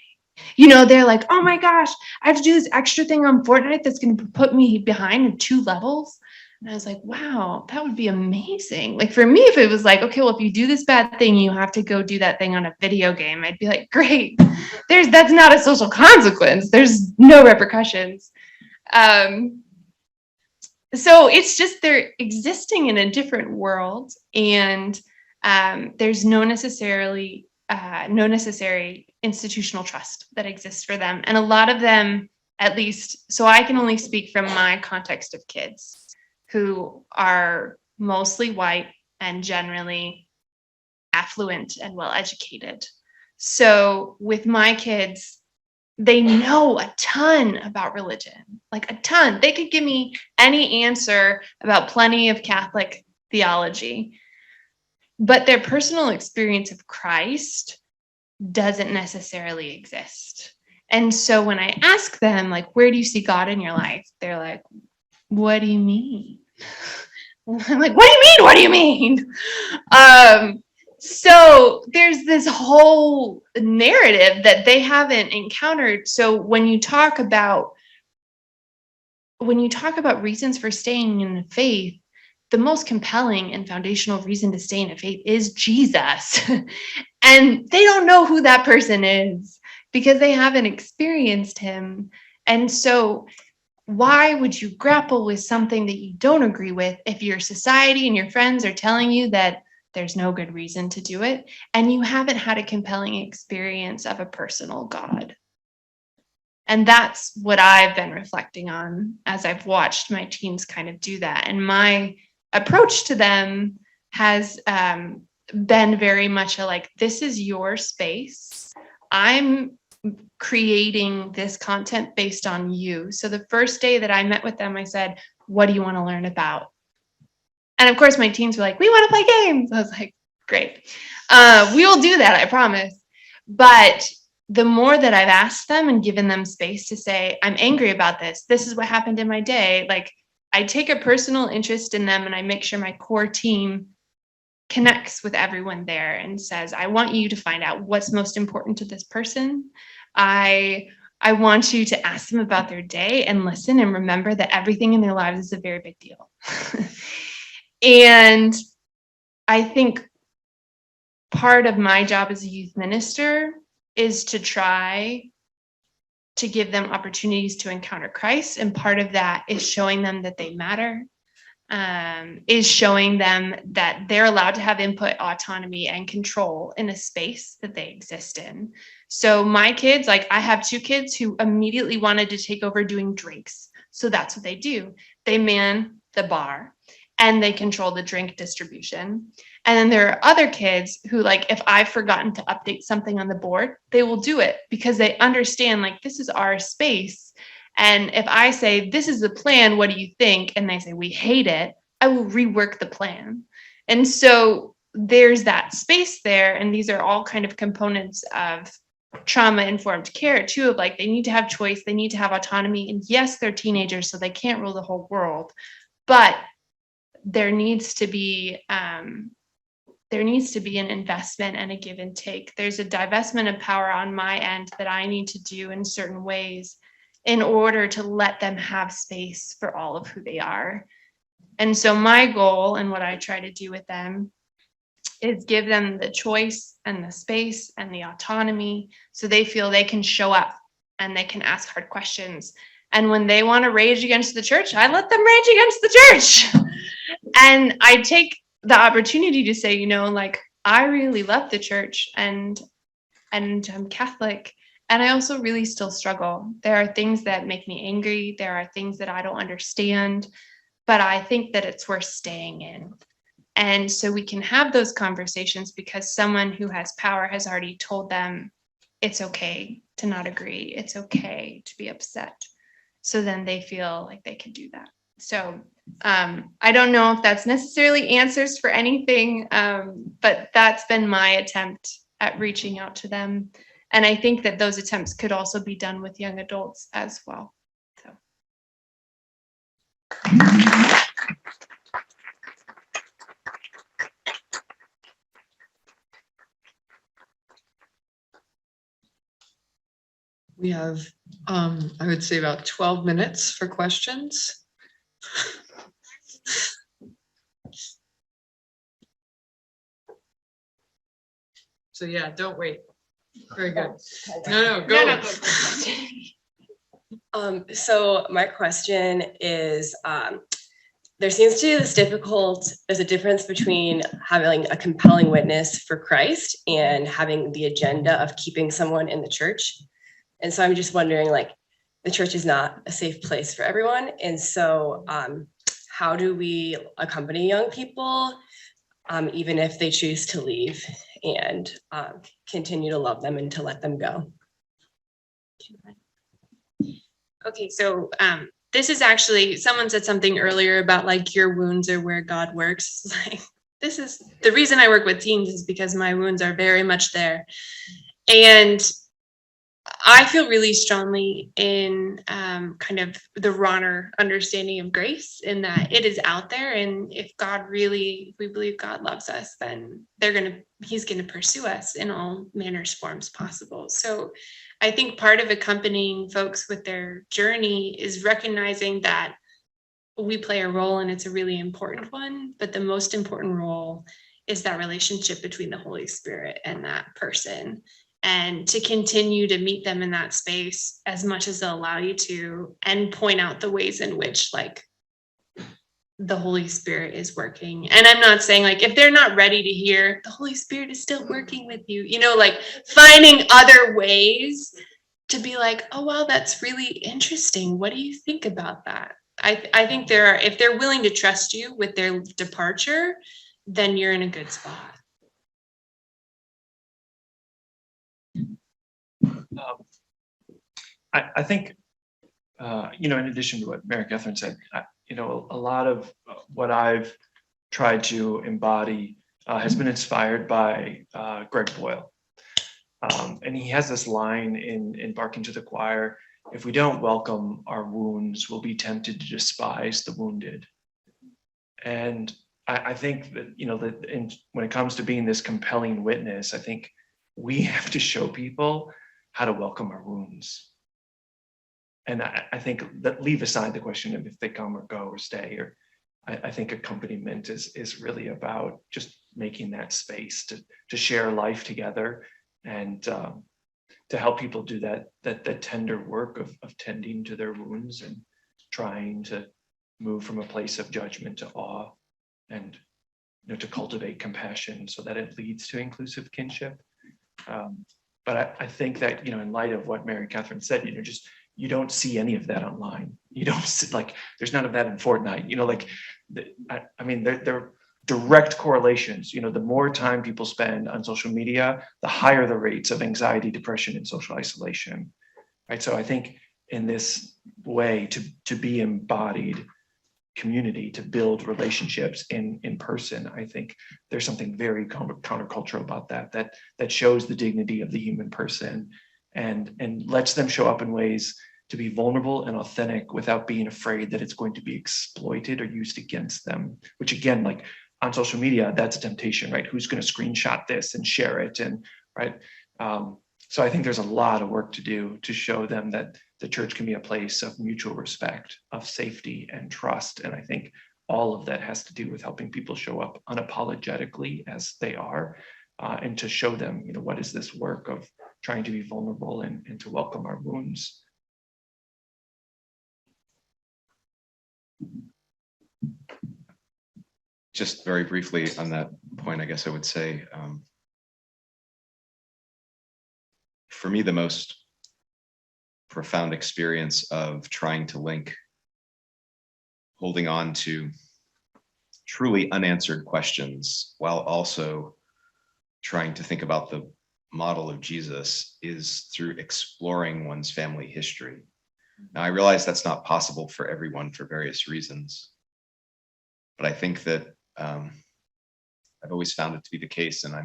You know, they're like, oh my gosh, I have to do this extra thing on Fortnite that's going to put me behind in 2 levels. And I was like, wow, that would be amazing. Like for me, if it was like, okay, well, if you do this bad thing, you have to go do that thing on a video game. I'd be like, great. That's not a social consequence. There's no repercussions. So it's just they're existing in a different world, and there's no necessary institutional trust that exists for them. And a lot of them, at least, so I can only speak from my context of kids who are mostly white and generally affluent and well-educated. So with my kids, they know a ton about religion, like a ton. They could give me any answer about plenty of Catholic theology, but their personal experience of Christ doesn't necessarily exist. And so when I ask them, like, where do you see God in your life? They're like, what do you mean? I'm like, what do you mean? What do you mean? So there's this whole narrative that they haven't encountered. So when you talk about reasons for staying in the faith, the most compelling and foundational reason to stay in a faith is Jesus. And they don't know who that person is because they haven't experienced him. And so why would you grapple with something that you don't agree with if your society and your friends are telling you that there's no good reason to do it, and you haven't had a compelling experience of a personal God? And that's what I've been reflecting on as I've watched my teens kind of do that. And my approach to them has been very much like, this is your space. I'm creating this content based on you. So the first day that I met with them, I said, what do you want to learn about? And of course, my teens were like, we want to play games. I was like, great. We will do that, I promise. But the more that I've asked them and given them space to say, I'm angry about this. This is what happened in my day. Like, I take a personal interest in them, and I make sure my core team connects with everyone there and says, I want you to find out what's most important to this person. I want you to ask them about their day and listen and remember that everything in their lives is a very big deal. And I think part of my job as a youth minister is to try to give them opportunities to encounter Christ. And part of that is showing them that they matter, is showing them that they're allowed to have input, autonomy, and control in a space that they exist in. So my kids, like, I have 2 kids who immediately wanted to take over doing drinks. So that's what they do. They man the bar and they control the drink distribution. And then there are other kids who, like, if I've forgotten to update something on the board, they will do it because they understand, like, this is our space. And if I say, this is the plan, what do you think? And they say, we hate it, I will rework the plan. And so there's that space there. And these are all kind of components of trauma-informed care too, of like, they need to have choice, they need to have autonomy. And yes, they're teenagers, so they can't rule the whole world, but there needs to be an investment and a give and take. There's a divestment of power on my end that I need to do in certain ways in order to let them have space for all of who they are. And so my goal and what I try to do with them is give them the choice and the space and the autonomy so they feel they can show up and they can ask hard questions. And when they want to rage against the church, I let them rage against the church. And I take the opportunity to say, you know, like, I really love the church and I'm Catholic, and I also really still struggle. There are things that make me angry. There are things that I don't understand, but I think that it's worth staying in. And so we can have those conversations because someone who has power has already told them it's okay to not agree. It's okay to be upset. So then they feel like they can do that. So I don't know if that's necessarily answers for anything, but that's been my attempt at reaching out to them. And I think that those attempts could also be done with young adults as well. So. We have, I would say, about 12 minutes for questions. So yeah, don't wait. Very good. No, go. So my question is, there seems to be there's a difference between having a compelling witness for Christ and having the agenda of keeping someone in the church. And so I'm just wondering, like, the church is not a safe place for everyone. And so how do we accompany young people, even if they choose to leave, and continue to love them and to let them go? Okay, so this is actually, someone said something earlier about like your wounds are where God works. Like, this is the reason I work with teens is because my wounds are very much there. And I feel really strongly in kind of the Ronner understanding of grace, in that it is out there, and if we believe God loves us, then he's gonna pursue us in all manners forms possible. So I think part of accompanying folks with their journey is recognizing that we play a role, and it's a really important one, but the most important role is that relationship between the Holy Spirit and that person, and to continue to meet them in that space as much as they'll allow you to, and point out the ways in which like the Holy Spirit is working. And I'm not saying like, if they're not ready to hear the Holy Spirit is still working with you, like finding other ways to be like, oh, wow, that's really interesting. What do you think about that? I think if they're willing to trust you with their departure, then you're in a good spot. I think, in addition to what Mary Catherine said, a lot of what I've tried to embody has been inspired by Greg Boyle. And he has this line in Barking to the Choir: if we don't welcome our wounds, we'll be tempted to despise the wounded. And I think that, when it comes to being this compelling witness, I think we have to show people how to welcome our wounds. And I think that, leave aside the question of if they come or go or stay, or I think accompaniment is really about just making that space to share life together, and to help people do that tender work of tending to their wounds and trying to move from a place of judgment to awe, and to cultivate compassion so that it leads to inclusive kinship. But I think that, in light of what Mary Catherine said, you don't see any of that online. You don't see, there's none of that in Fortnite. They're direct correlations. The more time people spend on social media, the higher the rates of anxiety, depression, and social isolation. Right. So I think in this way, to be embodied community, to build relationships in person, I think there's something very countercultural about that shows the dignity of the human person, and lets them show up in ways to be vulnerable and authentic without being afraid that it's going to be exploited or used against them, which again, like on social media, that's a temptation, right? Who's going to screenshot this and share it? And right. So I think there's a lot of work to do to show them that the church can be a place of mutual respect, of safety and trust. And I think all of that has to do with helping people show up unapologetically as they are, and to show them, what is this work of trying to be vulnerable and to welcome our wounds. Just very briefly on that point, I guess I would say, for me, the most profound experience of trying to link holding on to truly unanswered questions while also trying to think about the model of Jesus is through exploring one's family history. Now, I realize that's not possible for everyone for various reasons, but I think that I've always found it to be the case, and I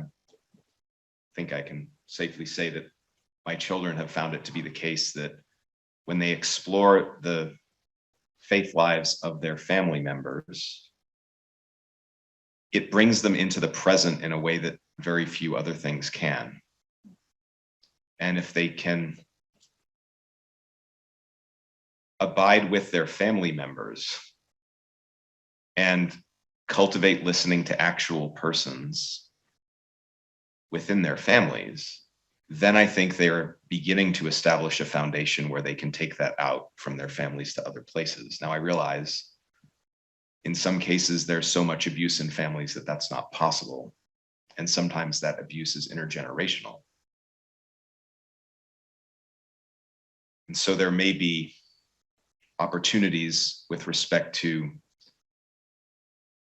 think I can safely say that my children have found it to be the case, that when they explore the faith lives of their family members, it brings them into the present in a way that very few other things can. And if they can abide with their family members and cultivate listening to actual persons within their families, then I think they're beginning to establish a foundation where they can take that out from their families to other places. Now, I realize in some cases there's so much abuse in families that that's not possible. And sometimes that abuse is intergenerational. And so there may be opportunities with respect to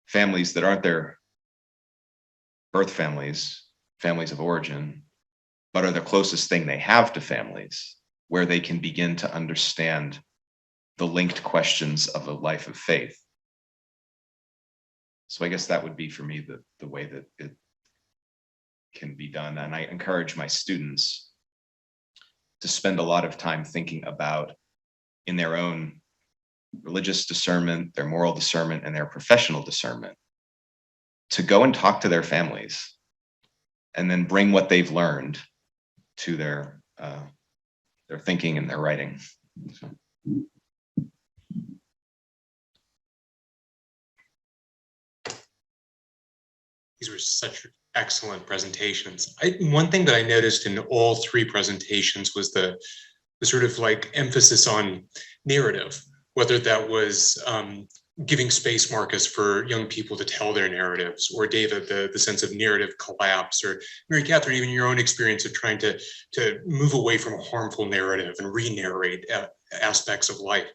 families that aren't their birth families, families of origin, but are the closest thing they have to families, where they can begin to understand the linked questions of a life of faith. So I guess that would be for me the way that it can be done. And I encourage my students to spend a lot of time thinking about in their own religious discernment, their moral discernment, and their professional discernment, to go and talk to their families and then bring what they've learned to their thinking and their writing. So. These were such excellent presentations. One thing that I noticed in all three presentations was the sort of like emphasis on narrative, whether that was giving space, Marcus, for young people to tell their narratives, or David, the sense of narrative collapse, or Mary Catherine, even your own experience of trying to move away from a harmful narrative and re-narrate aspects of life.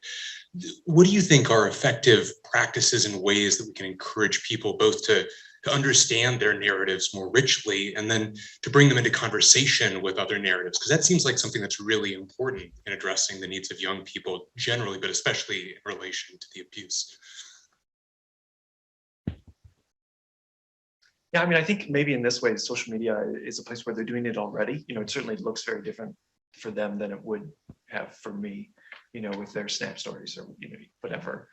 What do you think are effective practices and ways that we can encourage people both to understand their narratives more richly, and then to bring them into conversation with other narratives? Because that seems like something that's really important in addressing the needs of young people generally, but especially in relation to the abuse. Yeah, I mean, I think maybe in this way, social media is a place where they're doing it already. It certainly looks very different for them than it would have for me, with their Snap stories or, whatever.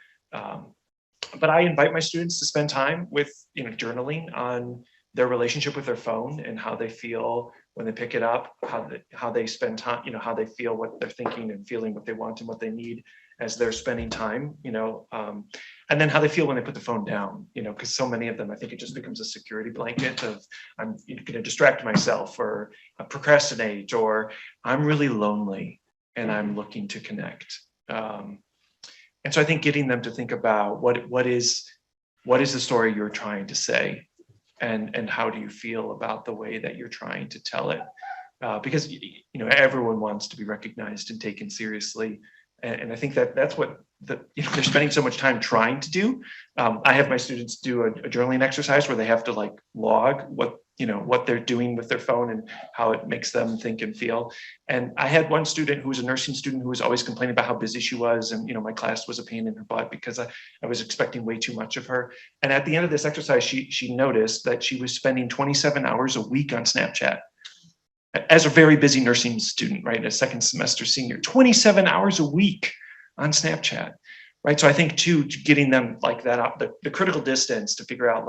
But I invite my students to spend time with, journaling on their relationship with their phone and how they feel when they pick it up, how they spend time, how they feel, what they're thinking and feeling, what they want and what they need as they're spending time, and then how they feel when they put the phone down, because so many of them, I think it just becomes a security blanket of I'm going to distract myself or procrastinate, or I'm really lonely and I'm looking to connect. And so I think getting them to think about what is the story you're trying to say, and how do you feel about the way that you're trying to tell it? Because everyone wants to be recognized and taken seriously, and I think that's what they're spending so much time trying to do. I have my students do a journaling exercise where they have to log what they're doing with their phone and how it makes them think and feel. And I had one student who was a nursing student who was always complaining about how busy she was, and my class was a pain in her butt because I was expecting way too much of her. And at the end of this exercise, she noticed that she was spending 27 hours a week on Snapchat. As a very busy nursing student, right? A second semester senior, 27 hours a week on Snapchat, right? So I think too, getting them like that up, the critical distance to figure out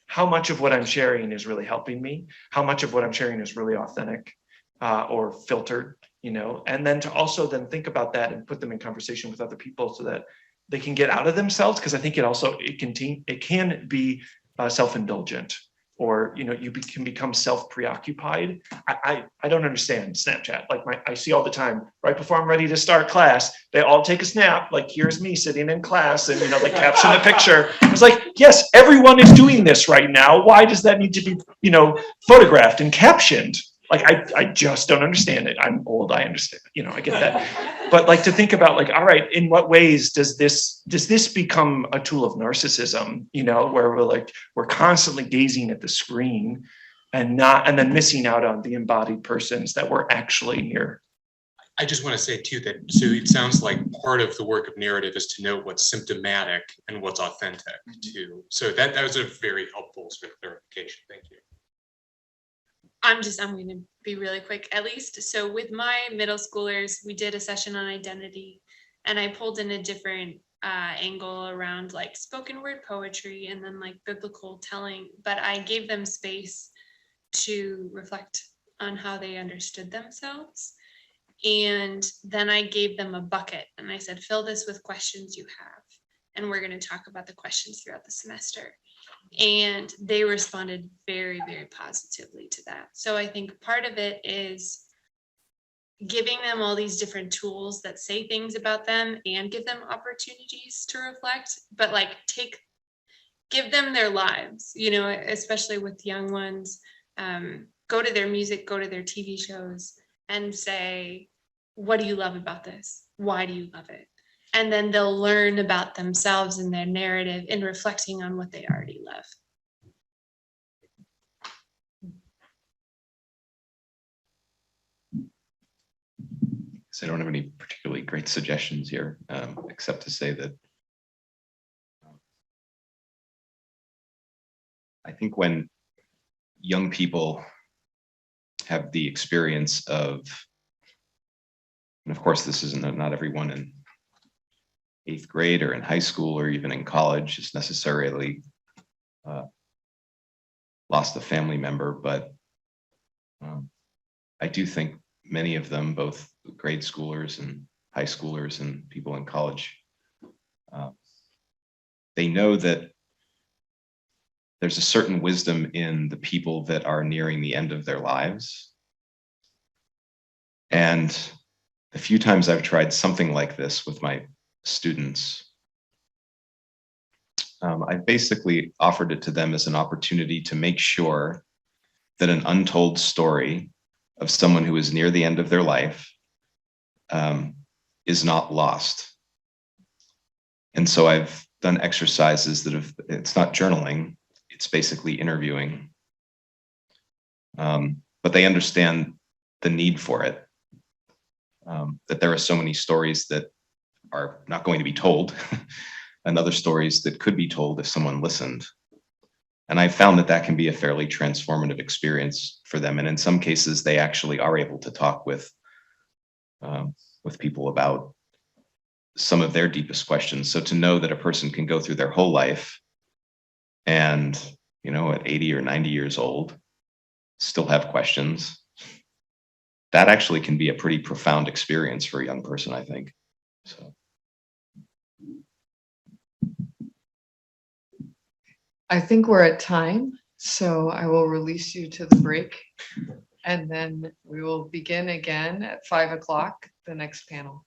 how much of what I'm sharing is really helping me, how much of what I'm sharing is really authentic or filtered, and then to also then think about that and put them in conversation with other people so that they can get out of themselves. Because I think it can be self-indulgent, or you can become self-preoccupied. I don't understand Snapchat. I see all the time, right before I'm ready to start class, they all take a snap, here's me sitting in class, and they caption the picture. It's yes, everyone is doing this right now. Why does that need to be photographed and captioned? I just don't understand it. I'm old, I understand, I get that. But to think about all right, in what ways does this become a tool of narcissism, where we're constantly gazing at the screen and then missing out on the embodied persons that we're actually near. I just want to say too that so it sounds like part of the work of narrative is to know what's symptomatic and what's authentic too. So that was a very helpful sort of clarification. Thank you. I'm going to be really quick, at least. So with my middle schoolers, we did a session on identity, and I pulled in a different angle around spoken word poetry and then biblical telling, but I gave them space to reflect on how they understood themselves. And then I gave them a bucket and I said, fill this with questions you have. And we're going to talk about the questions throughout the semester. And they responded very, very positively to that. So I think part of it is giving them all these different tools that say things about them and give them opportunities to reflect, but give them their lives, especially with young ones. Go to their music, go to their TV shows and say, what do you love about this? Why do you love it? And then they'll learn about themselves and their narrative in reflecting on what they already love. So I don't have any particularly great suggestions here, except to say that I think when young people have the experience of And of course, this isn't, not everyone in 8th grade or in high school or even in college is necessarily lost a family member, but I do think many of them, both grade schoolers and high schoolers and people in college, they know that there's a certain wisdom in the people that are nearing the end of their lives. And the few times I've tried something like this with my students, I basically offered it to them as an opportunity to make sure that an untold story of someone who is near the end of their life is not lost. And so I've done exercises that have, it's not journaling, it's basically interviewing. But they understand the need for it, that there are so many stories that are not going to be told, and other stories that could be told if someone listened. And I found that that can be a fairly transformative experience for them. And in some cases, they actually are able to talk with people about some of their deepest questions. So to know that a person can go through their whole life and, you know, at 80 or 90 years old, still have questions, that actually can be a pretty profound experience for a young person, I think. So. I think we're at time, so I will release you to the break. And then we will begin again at 5 o'clock, the next panel.